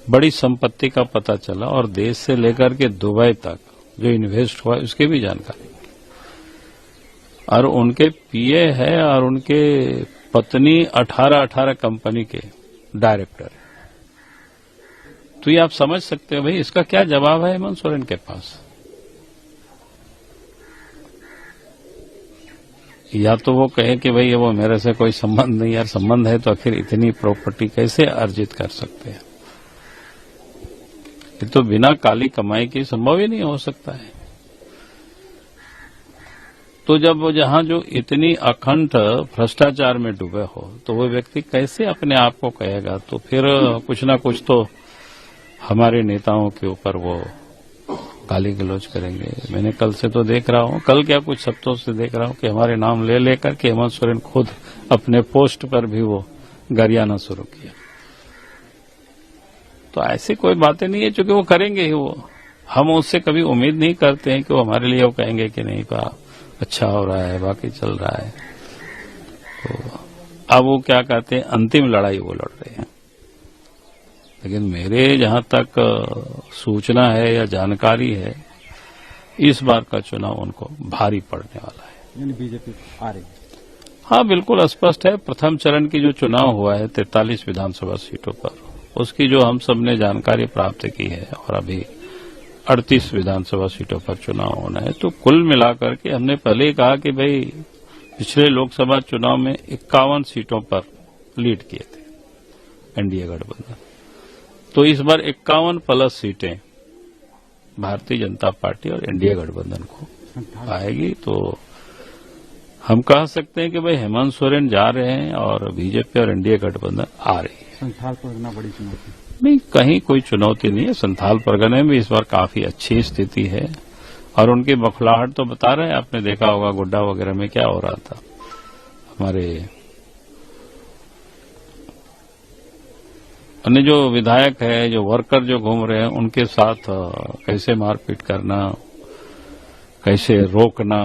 बड़ी संपत्ति का पता चला और देश से लेकर के दुबई तक जो इन्वेस्ट हुआ उसकी भी जानकारी। और उनके पीए है और उनके पत्नी 18 कंपनी के डायरेक्टर है। तो ये आप समझ सकते हो भाई, इसका क्या जवाब है हेमंत सोरेन के पास? या तो वो कहे कि भाई वो मेरे से कोई संबंध नहीं, यार संबंध है तो आखिर इतनी प्रॉपर्टी कैसे अर्जित कर सकते हैं? ये तो बिना काली कमाई की संभव ही नहीं हो सकता है। तो जब वो जहां जो इतनी अखंड भ्रष्टाचार में डूबे हो, तो वो व्यक्ति कैसे अपने आप को कहेगा? तो फिर कुछ ना कुछ तो हमारे नेताओं के ऊपर वो गाली गलौज करेंगे। मैंने कल से तो देख रहा हूं, कल क्या कुछ हफ्तों से देख रहा हूं कि हमारे नाम ले लेकर के हेमंत सोरेन खुद अपने पोस्ट पर भी वो गरियाना शुरू किया। तो ऐसी कोई बातें नहीं है, चूंकि वो करेंगे ही। वो हम उससे कभी उम्मीद नहीं करते हैं कि वो हमारे लिए वो कहेंगे कि नहीं बा अच्छा हो रहा है, बाकी चल रहा है। तो अब वो क्या कहते हैं, अंतिम लड़ाई वो लड़ रहे हैं। लेकिन मेरे जहां तक सूचना है या जानकारी है, इस बार का चुनाव उनको भारी पड़ने वाला है। यानी बीजेपी आ रही है? हाँ, बिल्कुल स्पष्ट है। प्रथम चरण की जो चुनाव हुआ है 43 विधानसभा सीटों पर, उसकी जो हम सब ने जानकारी प्राप्त की है, और अभी 38 विधानसभा सीटों पर चुनाव होना है। तो कुल मिलाकर के हमने पहले ही कहा कि भाई पिछले लोकसभा चुनाव में 51 सीटों पर लीड किए थे एनडीए गठबंधन। तो इस बार 51 प्लस सीटें भारतीय जनता पार्टी और एनडीए गठबंधन को आएगी। तो हम कह सकते हैं कि भाई हेमंत सोरेन जा रहे हैं और बीजेपी और एनडीए गठबंधन आ रही है। संथाल परगना बड़ी चुनौती नहीं, कहीं कोई चुनौती नहीं है। संथाल परगने में इस बार काफी अच्छी स्थिति है, और उनकी बखलाहट तो बता रहे हैं। आपने देखा होगा गोड्डा वगैरह में क्या हो रहा था। हमारे अन्य जो विधायक है, जो वर्कर जो घूम रहे हैं, उनके साथ कैसे मारपीट करना, कैसे रोकना,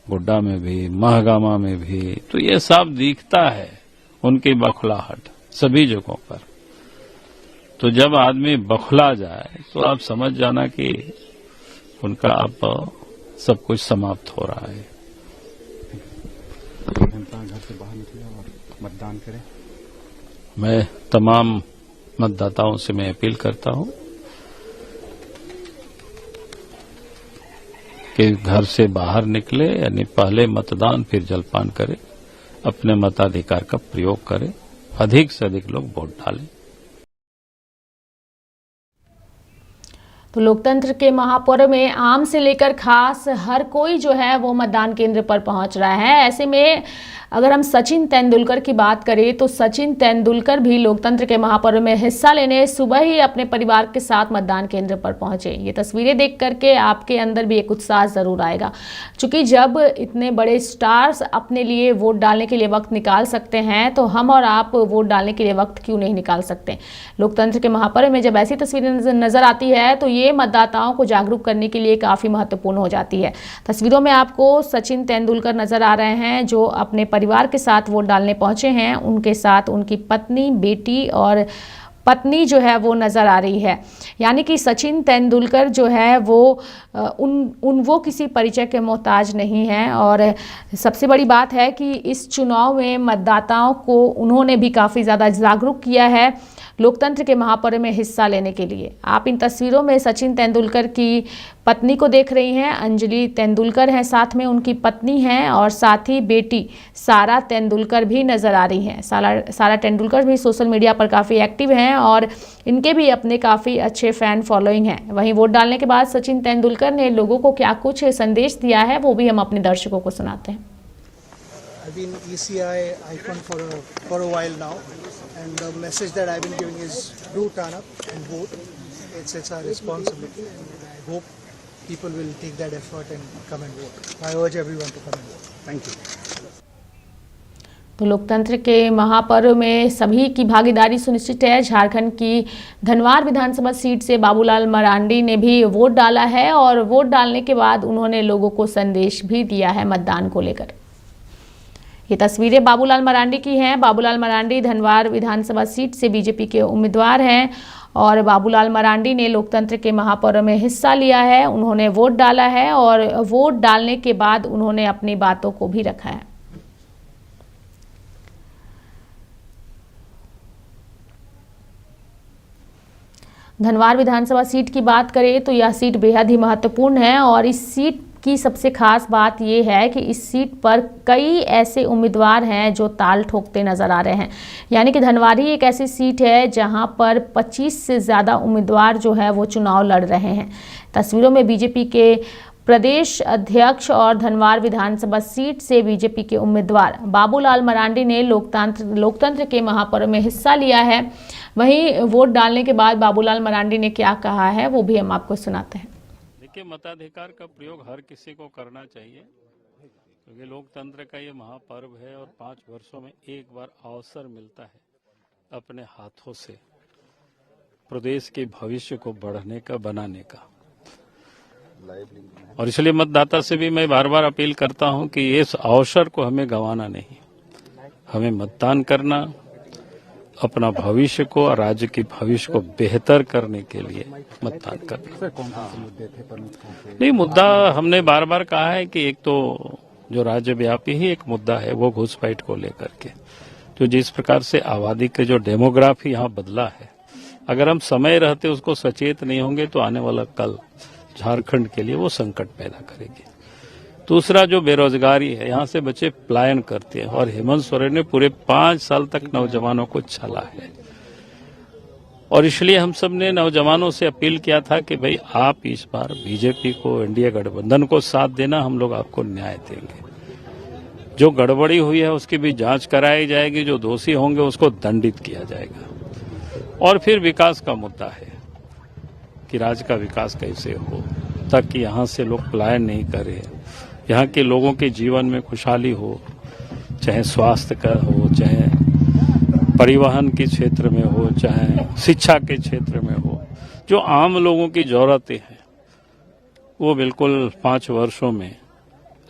गोड्डा में भी, महगामा में भी, तो ये सब दिखता है उनकी बखलाहट सभी जगहों पर। तो जब आदमी बखला जाए तो आप समझ जाना कि उनका अब सब कुछ समाप्त हो रहा है। जनता घर से बाहर निकले और मतदान करें। मैं तमाम मतदाताओं से मैं अपील करता हूं कि घर से बाहर निकले, यानी पहले मतदान फिर जलपान करें, अपने मताधिकार का प्रयोग करें, अधिक से अधिक लोग वोट डालें। तो लोकतंत्र के महापर्व में आम से लेकर खास हर कोई जो है वो मतदान केंद्र पर पहुंच रहा है। ऐसे में अगर हम सचिन तेंदुलकर की बात करें तो सचिन तेंदुलकर भी लोकतंत्र के महापर्व में हिस्सा लेने सुबह ही अपने परिवार के साथ मतदान केंद्र पर पहुंचे। ये तस्वीरें देख करके आपके अंदर भी एक उत्साह जरूर आएगा, क्योंकि जब इतने बड़े स्टार्स अपने लिए वोट डालने के लिए वक्त निकाल सकते हैं तो हम और आप वोट डालने के लिए वक्त क्यों नहीं निकाल सकते। लोकतंत्र के महापर्व में जब ऐसी तस्वीरें नजर आती है तो ये मतदाताओं को जागरूक करने के लिए काफी महत्वपूर्ण हो जाती है। तस्वीरों में आपको सचिन तेंदुलकर नजर आ रहे हैं जो अपने परिवार के साथ वोट डालने पहुंचे हैं। उनके साथ उनकी पत्नी, बेटी और पत्नी जो है वो नज़र आ रही है। यानी कि सचिन तेंदुलकर जो है वो वो किसी परिचय के मोहताज नहीं हैं। और सबसे बड़ी बात है कि इस चुनाव में मतदाताओं को उन्होंने भी काफ़ी ज़्यादा जागरूक किया है लोकतंत्र के महापर्व में हिस्सा लेने के लिए। आप इन तस्वीरों में सचिन तेंदुलकर की पत्नी को देख रही हैं। अंजलि तेंदुलकर हैं, साथ में उनकी पत्नी हैं और साथ ही बेटी सारा तेंदुलकर भी नज़र आ रही हैं। सारा तेंदुलकर भी सोशल मीडिया पर काफ़ी एक्टिव हैं और इनके भी अपने काफ़ी अच्छे फ़ैन फॉलोइंग हैं। वहीं वोट डालने के बाद सचिन तेंदुलकर ने लोगों को क्या कुछ संदेश दिया है वो भी हम अपने दर्शकों को सुनाते हैं। I've been ECI icon for a while now, and the message that I've been giving is do turn up and vote. It's our responsibility, and I hope people will take that effort and come and vote. I urge everyone to come and vote. Thank you. तो लोकतंत्र के महापर्व में सभी की भागीदारी सुनिश्चित है। झारखंड की धनवार विधानसभा सीट से बाबूलाल मरांडी ने भी वोट डाला है और वोट डालने के बाद उन्होंने लोगों को संदेश भी दिया है मतदान को लेकर। ये तस्वीरें बाबूलाल मरांडी की हैं। बाबूलाल मरांडी धनवार विधानसभा सीट से बीजेपी के उम्मीदवार हैं और बाबूलाल मरांडी ने लोकतंत्र के महापर्व में हिस्सा लिया है। उन्होंने वोट डाला है और वोट डालने के बाद उन्होंने अपनी बातों को भी रखा है। धनवार विधानसभा सीट की बात करें तो यह सीट बेहद ही महत्वपूर्ण है और इस सीट की सबसे खास बात यह है कि इस सीट पर कई ऐसे उम्मीदवार हैं जो ताल ठोकते नजर आ रहे हैं। यानी कि धनवार ही एक ऐसी सीट है जहां पर 25 से ज़्यादा उम्मीदवार जो है वो चुनाव लड़ रहे हैं। तस्वीरों में बीजेपी के प्रदेश अध्यक्ष और धनवार विधानसभा सीट से बीजेपी के उम्मीदवार बाबूलाल मरांडी ने लोकतंत्र के महापर्व में हिस्सा लिया है। वहीं वोट डालने के बाद बाबूलाल मरांडी ने क्या कहा है वो भी हम आपको सुनाते हैं। देखिए, मताधिकार का प्रयोग हर किसी को करना चाहिए क्योंकि लोकतंत्र का ये महापर्व है और 5 वर्षों में एक बार अवसर मिलता है अपने हाथों से प्रदेश के भविष्य को बढ़ने का, बनाने का। और इसलिए मतदाता से भी मैं बार बार अपील करता हूं कि इस अवसर को हमें गंवाना नहीं, हमें मतदान करना, अपना भविष्य को और राज्य के भविष्य को बेहतर करने के लिए मतदान करना। नहीं, मुद्दा हमने बार बार कहा है कि एक तो जो राज्यव्यापी ही एक मुद्दा है वो घुसपैठ को लेकर के, जो जिस प्रकार से आबादी के जो डेमोग्राफी यहाँ बदला है, अगर हम समय रहते उसको सचेत नहीं होंगे तो आने वाला कल झारखंड के लिए वो संकट पैदा करेगी। दूसरा, जो बेरोजगारी है, यहाँ से बच्चे पलायन करते हैं और हेमंत सोरेन ने पूरे 5 साल तक नौजवानों को छला है। और इसलिए हम सब ने नौजवानों से अपील किया था कि भाई आप इस बार बीजेपी को, एनडीए गठबंधन को साथ देना, हम लोग आपको न्याय देंगे। जो गड़बड़ी हुई है उसकी भी जांच कराई जाएगी, जो दोषी होंगे उसको दंडित किया जाएगा। और फिर विकास का मुद्दा है कि राज्य का विकास कैसे हो ताकि यहाँ से लोग पलायन नहीं करें, यहाँ के लोगों के जीवन में खुशहाली हो, चाहे स्वास्थ्य का हो, चाहे परिवहन के क्षेत्र में हो, चाहे शिक्षा के क्षेत्र में हो। जो आम लोगों की जरूरतें हैं वो बिल्कुल 5 वर्षों में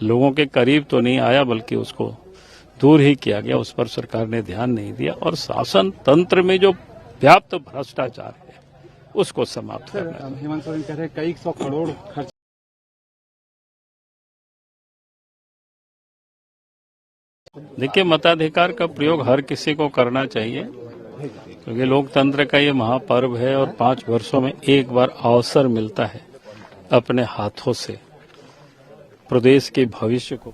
लोगों के करीब तो नहीं आया बल्कि उसको दूर ही किया गया, उस पर सरकार ने ध्यान नहीं दिया। और शासन तंत्र में जो व्याप्त भ्रष्टाचार है उसको समाप्त करना। हेमंत सोरेन कह रहे हैं कई 100 करोड़ खर्च। देखिए, मताधिकार का प्रयोग हर किसी को करना चाहिए क्योंकि लोकतंत्र का ये महापर्व है और 5 वर्षों में एक बार अवसर मिलता है अपने हाथों से प्रदेश के भविष्य को।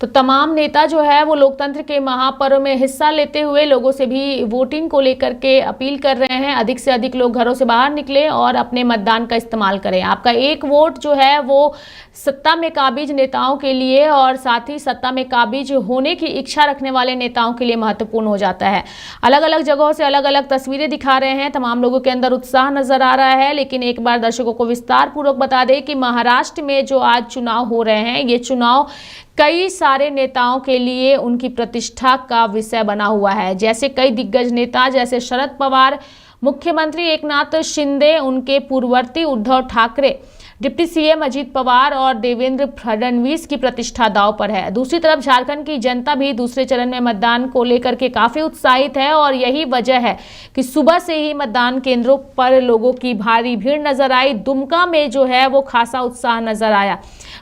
तो तमाम नेता जो है वो लोकतंत्र के महापर्व में हिस्सा लेते हुए लोगों से भी वोटिंग को लेकर के अपील कर रहे हैं, अधिक से अधिक लोग घरों से बाहर निकले और अपने मतदान का इस्तेमाल करें। आपका एक वोट जो है वो सत्ता में काबिज नेताओं के लिए और साथ ही सत्ता में काबिज होने की इच्छा रखने वाले नेताओं के लिए महत्वपूर्ण हो जाता है। अलग अलग जगहों से अलग अलग तस्वीरें दिखा रहे हैं, तमाम लोगों के अंदर उत्साह नजर आ रहा है। लेकिन एक बार दर्शकों को विस्तार पूर्वक बता दें कि महाराष्ट्र में जो आज चुनाव हो रहे हैं, ये चुनाव कई सारे नेताओं के लिए उनकी प्रतिष्ठा का विषय बना हुआ है। जैसे कई दिग्गज नेता जैसे शरद पवार, मुख्यमंत्री एकनाथ शिंदे, उनके पूर्ववर्ती उद्धव ठाकरे, डिप्टी सीएम अजीत पवार और देवेंद्र फडणवीस की प्रतिष्ठा दांव पर है। दूसरी तरफ झारखंड की जनता भी दूसरे चरण में मतदान को लेकर के काफी उत्साहित है और यही वजह है कि सुबह से ही मतदान केंद्रों पर लोगों की भारी भीड़ नजर आई। दुमका में जो है वो खासा उत्साह नजर आया।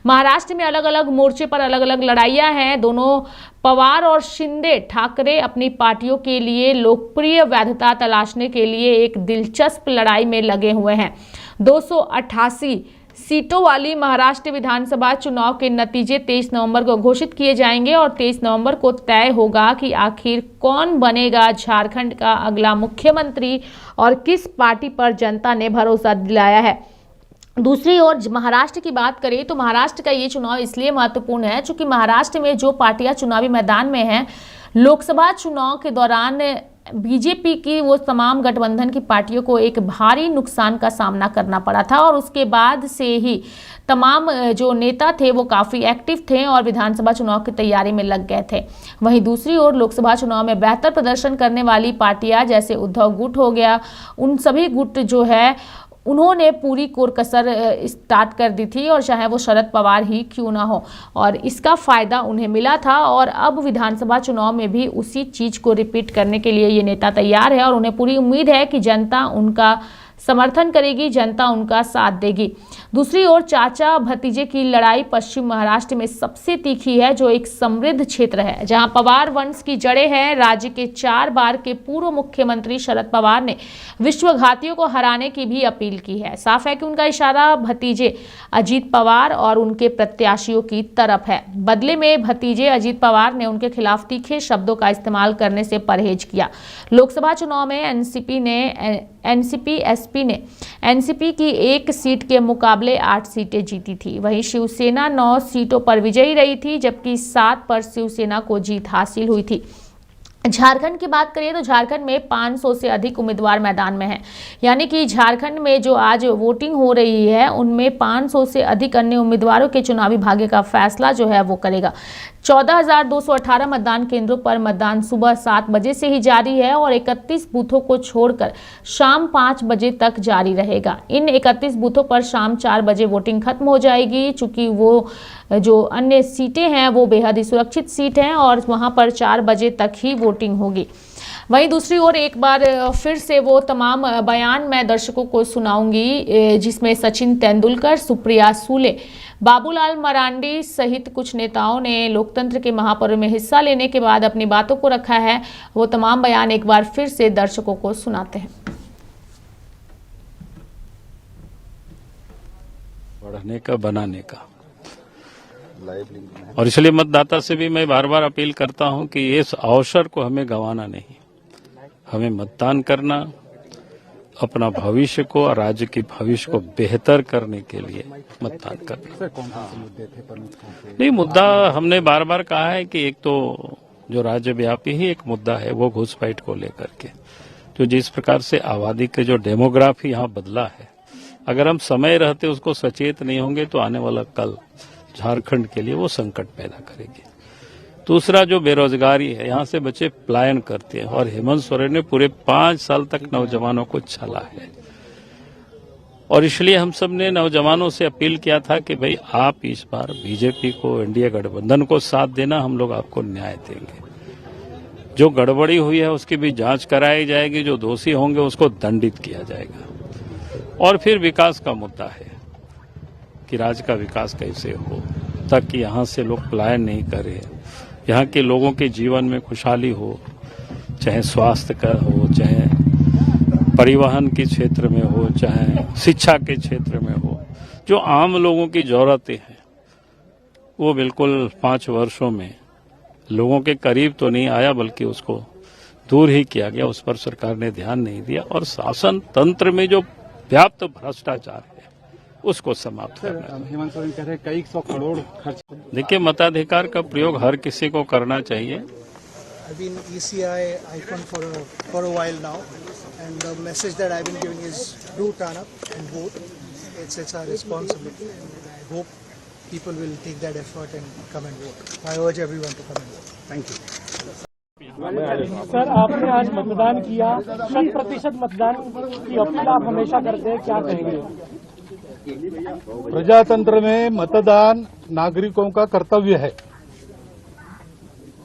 महाराष्ट्र में अलग अलग मोर्चे पर अलग अलग लड़ाइयां हैं। दोनों पवार और शिंदे ठाकरे अपनी पार्टियों के लिए लोकप्रिय वैधता तलाशने के लिए एक दिलचस्प लड़ाई में लगे हुए हैं। 288 सीटों वाली महाराष्ट्र विधानसभा चुनाव के नतीजे 23 नवंबर को घोषित किए जाएंगे और 23 नवंबर को तय होगा कि आखिर कौन बनेगा झारखंड का अगला मुख्यमंत्री और किस पार्टी पर जनता ने भरोसा दिलाया है। दूसरी ओर महाराष्ट्र की बात करें तो महाराष्ट्र का ये चुनाव इसलिए महत्वपूर्ण है क्योंकि महाराष्ट्र में जो पार्टियां चुनावी मैदान में हैं, लोकसभा चुनाव के दौरान बीजेपी की वो तमाम गठबंधन की पार्टियों को एक भारी नुकसान का सामना करना पड़ा था और उसके बाद से ही तमाम जो नेता थे वो काफ़ी एक्टिव थे और विधानसभा चुनाव की तैयारी में लग गए थे। वहीं दूसरी ओर लोकसभा चुनाव में बेहतर प्रदर्शन करने वाली पार्टियां जैसे उद्धव गुट हो गया, उन सभी गुट जो है उन्होंने पूरी कोर कसर स्टार्ट कर दी थी और चाहे वो शरद पवार ही क्यों ना हो, और इसका फ़ायदा उन्हें मिला था। और अब विधानसभा चुनाव में भी उसी चीज़ को रिपीट करने के लिए ये नेता तैयार है और उन्हें पूरी उम्मीद है कि जनता उनका समर्थन करेगी, जनता उनका साथ देगी। दूसरी ओर चाचा भतीजे की लड़ाई पश्चिम महाराष्ट्र में सबसे तीखी है, जो एक समृद्ध क्षेत्र है जहां पवार वंश की जड़ें हैं। राज्य के 4 बार के पूर्व मुख्यमंत्री शरद पवार ने विश्वघातियों को हराने की भी अपील की है। साफ है कि उनका इशारा भतीजे अजीत पवार और उनके प्रत्याशियों की तरफ है। बदले में भतीजे अजीत पवार ने उनके खिलाफ तीखे शब्दों का इस्तेमाल करने से परहेज किया। लोकसभा चुनाव में एनसीपी ने एनसीपी की 1 सीट के मुकाबले 8 सीटें जीती थी। वहीं शिवसेना 9 सीटों पर विजयी रही थी, जबकि 7 पर शिवसेना को जीत हासिल हुई थी। झारखंड की बात करिए तो झारखंड में 500 से अधिक उम्मीदवार मैदान में हैं। यानी कि झारखंड में जो आज वोटिंग हो रही है उनमें 500 से अधिक अन्य उम्मीदवारों के चुनावी भाग्य का फैसला जो है वो करेगा। 14,218 मतदान केंद्रों पर मतदान सुबह 7 बजे से ही जारी है और 31 बूथों को छोड़कर शाम 5 बजे तक जारी रहेगा। इन 31 बूथों पर शाम 4 बजे वोटिंग खत्म हो जाएगी, चूंकि वो जो अन्य सीटें हैं वो बेहद ही सुरक्षित सीट हैं और वहां पर 4 बजे तक ही वोटिंग होगी। वहीं दूसरी ओर एक बार फिर से वो तमाम बयान मैं दर्शकों को सुनाऊंगी जिसमें सचिन तेंदुलकर, सुप्रिया सूले, बाबूलाल मरांडी सहित कुछ नेताओं ने लोकतंत्र के महापर्व में हिस्सा लेने के बाद अपनी बातों को रखा है। वो तमाम बयान एक बार फिर से दर्शकों को सुनाते हैं। बढ़ने का, बनाने का, और इसलिए मतदाता से भी मैं बार बार अपील करता हूं कि इस अवसर को हमें गंवाना नहीं, हमें मतदान करना, अपना भविष्य को और राज्य के भविष्य को बेहतर करने के लिए मतदान करना। नहीं, मुद्दा हमने बार बार कहा है कि एक तो जो राज्यव्यापी ही एक मुद्दा है वो घुसपैठ को लेकर के, जो जिस प्रकार से आबादी के जो डेमोग्राफी यहाँ बदला है, अगर हम समय रहते उसको सचेत नहीं होंगे तो आने वाला कल झारखंड के लिए वो संकट पैदा करेगी। दूसरा जो बेरोजगारी है, यहाँ से बच्चे पलायन करते हैं और हेमंत सोरेन ने पूरे 5 साल तक नौजवानों को छला है और इसलिए हम सब ने नौजवानों से अपील किया था कि भाई आप इस बार बीजेपी को, एनडीए गठबंधन को साथ देना, हम लोग आपको न्याय देंगे। जो गड़बड़ी हुई है उसकी भी जांच कराई जाएगी, जो दोषी होंगे उसको दंडित किया जाएगा। और फिर विकास का मुद्दा है कि राज्य का विकास कैसे हो ताकि यहाँ से लोग पलायन नहीं करें, यहाँ के लोगों के जीवन में खुशहाली हो, चाहे स्वास्थ्य का हो, चाहे परिवहन के क्षेत्र में हो, चाहे शिक्षा के क्षेत्र में हो। जो आम लोगों की जरूरतें हैं वो बिल्कुल 5 वर्षों में लोगों के करीब तो नहीं आया बल्कि उसको दूर ही किया गया, उस पर सरकार ने ध्यान नहीं दिया। और शासन तंत्र में जो व्याप्त भ्रष्टाचार है उसको समाप्त करना। हेमंत सोरेन कह रहे हैं कई 100 करोड़ खर्च। देखिए, मताधिकार का प्रयोग हर किसी को करना चाहिए। I've been ECI icon for a while now, and the message that I've been giving is do turn up and vote. It's our responsibility, and I hope people will take that effort and come and vote. I urge everyone to come and vote. Thank you. Sir, आपने आज मतदान किया, 100% मतदान की appeal आप हमेशा करते हैं, क्या कहेंगे? प्रजातंत्र में मतदान नागरिकों का कर्तव्य है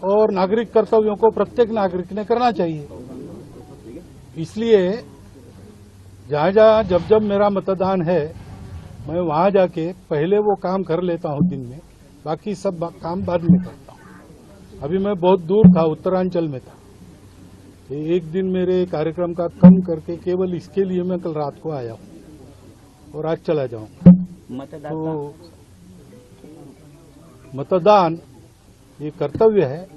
और नागरिक कर्तव्यों को प्रत्येक नागरिक ने करना चाहिए। इसलिए जहाँ जहाँ जब जब मेरा मतदान है मैं वहाँ जाके पहले वो काम कर लेता हूँ दिन में, बाकी सब काम बाद में करता हूँ। अभी मैं बहुत दूर था, उत्तरांचल में था, एक दिन मेरे कार्यक्रम का कम करके केवल इसके लिए मैं कल रात को आया हूँ और आज चला जाऊंगा। तो मतदान ये कर्तव्य है,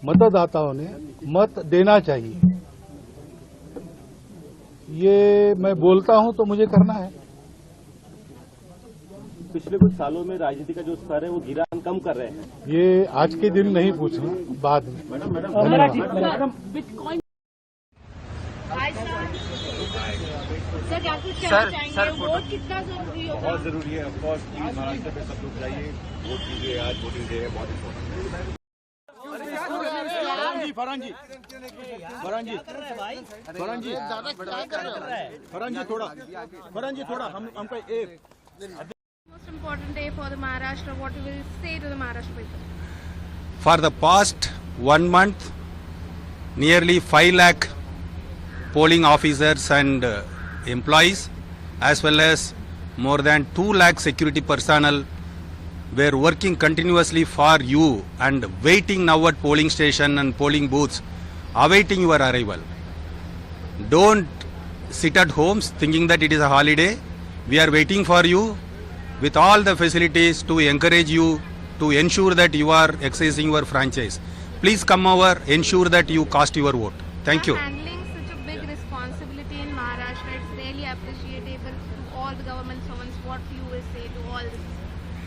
मतदाताओं ने मत देना चाहिए। ये मैं बोलता हूं तो मुझे करना है। पिछले कुछ सालों में राजनीति का जो स्तर है वो गिरा, कम कर रहे हैं। ये आज के दिन नहीं पूछना, बाद में। सर, वोट कितना जरूरी है? बहुत जरूरी है, ऑफकोर्स। महाराष्ट्र में सब लोग जाइए, वोट कीजिए। आज वोटिंग डे है, बहुत इम्पोर्टेंट। फरंजी थोड़ा हमको एक Most important day for the Maharashtra. What you will say to the Maharashtra people? For the past 1 month, nearly 5 lakh polling officers and employees, as well as more than 2 lakh security personnel were working continuously for you and waiting now at polling station and polling booths, awaiting your arrival. Don't sit at homes thinking that it is a holiday. We are waiting for you with all the facilities to encourage you to ensure that you are exercising your franchise. Please come over, ensure that you cast your vote. Thank you. Handling such a big responsibility in Maharashtra, it's really appreciable to all the government servants. What you will say to all this?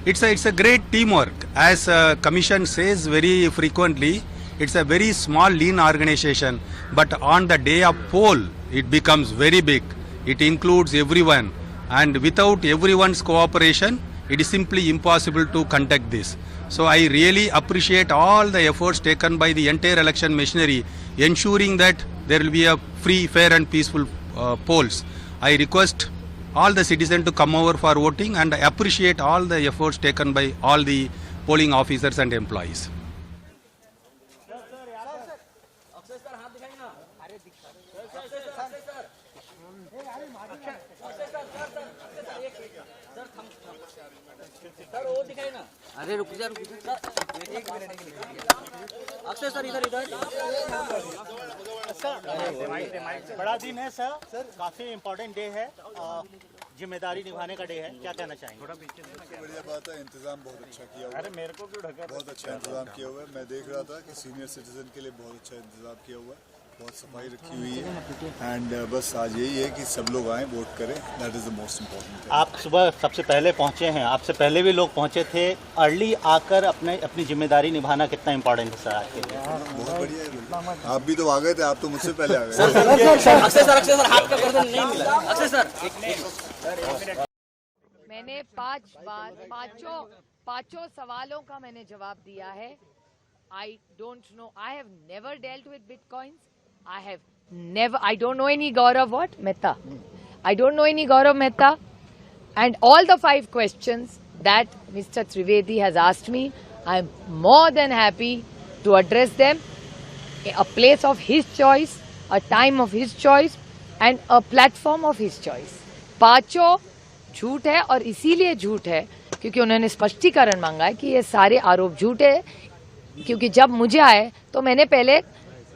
It's a great teamwork. As Commission says very frequently, it's a very small lean organization, but on the day of poll it becomes very big. It includes everyone, and without everyone's cooperation it is simply impossible to conduct this. So I really appreciate all the efforts taken by the entire election machinery, ensuring that there will be a free, fair and peaceful polls. I request all the citizens to come over for voting, and I appreciate all the efforts taken by all the polling officers and employees. अरे रुक जा एक minute Akshay sir इधर बड़ा दिन है sir, काफी important day है, जिम्मेदारी निभाने का डे है, क्या कहना चाहेंगे? बढ़िया बात है, इंतजाम बहुत अच्छा किया हुआ है। मेरे को क्यों ढका? बहुत अच्छा इंतजाम किया हुआ है। मैं देख रहा था कि सीनियर सिटीजन के लिए बहुत अच्छा इंतजाम किया हुआ है, बहुत सफाई रखी हुई है। एंड बस आज यही है कि सब लोग आए, वोट करें, that is the most important. आप सुबह सबसे पहले पहुंचे हैं, आपसे पहले भी लोग पहुंचे थे, अर्ली आकर अपनी जिम्मेदारी निभाना कितना इम्पोर्टेंट है सर आपके लिए? बहुत बढ़िया है, आप भी तो आ गए थे, आप तो मुझसे पहले आ गए। अक्षय सर हाथ का गर्दन नहीं मिला। अक्षय सर मैंने 5 बार पांचों सवालों का मैंने जवाब दिया है। I don't know. I have never dealt with bitcoins. I don't know any Gaurav what? Mehta. I don't know any Gaurav Mehta. And all the 5 questions that Mr. Trivedi has asked me, I am more than happy to address them. A place of his choice, a time of his choice, and a platform of his choice. पांचों झूठ है, और इसीलिए झूठ है क्योंकि उन्होंने स्पष्टीकरण मांगा है कि ये सारे आरोप झूठ है। क्योंकि जब मुझे आए तो मैंने पहले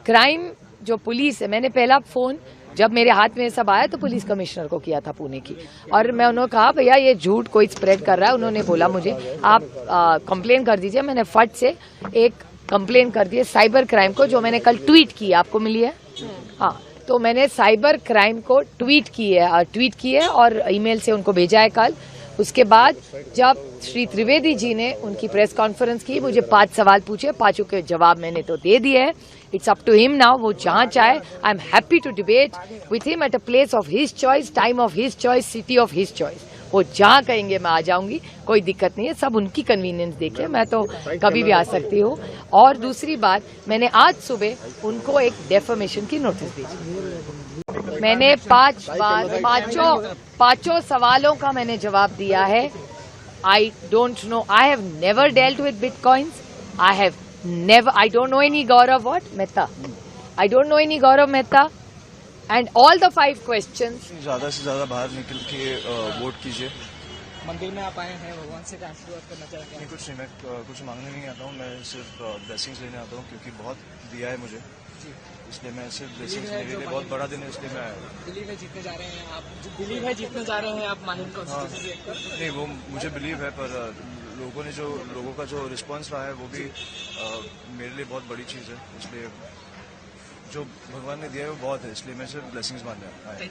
क्राइम जो पुलिस है, मैंने पहला फोन जब मेरे हाथ में सब आया तो पुलिस कमिश्नर को किया था पुणे की, और मैं उन्होंने कहा भैया ये झूठ कोई स्प्रेड कर रहा है। उन्होंने बोला मुझे आप कंप्लेन कर दीजिए। मैंने फट से एक कंप्लेन कर दी साइबर क्राइम को, जो मैंने कल ट्वीट की, आपको मिली है? हाँ, तो मैंने साइबर क्राइम को ट्वीट की है और ईमेल से उनको भेजा है कल। उसके बाद जब श्री त्रिवेदी जी ने उनकी प्रेस कॉन्फ्रेंस की, मुझे 5 सवाल पूछे, 5 के जवाब मैंने तो दे दिए हैं। It's up to him now, वो जहाँ चाहे। I am happy to debate with him at a place of his choice, time of his choice, city of his choice. वो जहाँ कहेंगे मैं आ जाऊंगी, कोई दिक्कत नहीं है। सब उनकी कन्वीनियंस देखिए, मैं तो कभी भी आ सकती हूँ। और दूसरी बात, मैंने आज सुबह उनको एक डेफमेशन की नोटिस भेजी। मैंने 5 बार पांचों सवालों का मैंने जवाब दिया है। I don't know, I have never dealt with bitcoins. I don't know any Gaurav what? Mehta. I don't know any Gaurav Mehta. And all the 5 questions. ज़्यादा से ज़्यादा बाहर निकल के वोट कीजिए। मंदिर में आप आए हैं, भगवान से आशीर्वाद करना चाहते हैं? कुछ नहीं, मैं कुछ मांगने नहीं आता हूँ, मैं सिर्फ ब्लेसिंग्स लेने आता हूँ, क्योंकि बहुत दिया है मुझे, इसलिए मैं सिर्फ ब्लेसिंग्स लेने के लिए, बहुत बड़ा दिन है इसलिए मैं आया। बिलीव है जीतने जा रहे हैं आप, माननीय कॉन्स्टिट्यूशन देखकर? नहीं, वो मुझे बिलीव है, पर लोगों का जो रिस्पांस रहा है वो भी मेरे लिए बहुत बड़ी चीज़ है। इसलिए जो भगवान ने दिया है वो बहुत है, इसलिए मैं सिर्फ ब्लेसिंग्स मानने आया।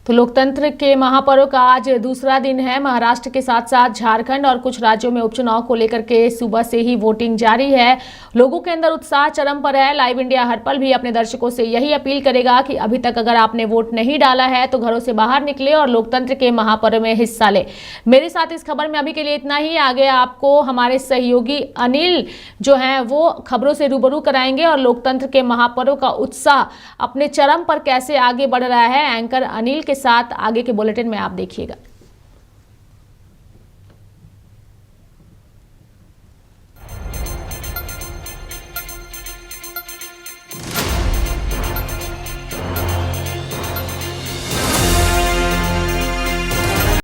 तो लोकतंत्र के महापर्व का आज दूसरा दिन है। महाराष्ट्र के साथ साथ झारखंड और कुछ राज्यों में उपचुनाव को लेकर के सुबह से ही वोटिंग जारी है। लोगों के अंदर उत्साह चरम पर है। लाइव इंडिया हर पल भी अपने दर्शकों से यही अपील करेगा कि अभी तक अगर आपने वोट नहीं डाला है तो घरों से बाहर निकले और लोकतंत्र के महापर्व में हिस्सा ले। मेरे साथ इस खबर में अभी के लिए इतना ही। आगे आपको हमारे सहयोगी अनिल जो हैं वो खबरों से रूबरू कराएंगे और लोकतंत्र के महापर्व का उत्साह अपने चरम पर कैसे आगे बढ़ रहा है, एंकर अनिल के साथ आगे के बुलेटिन में आप देखिएगा।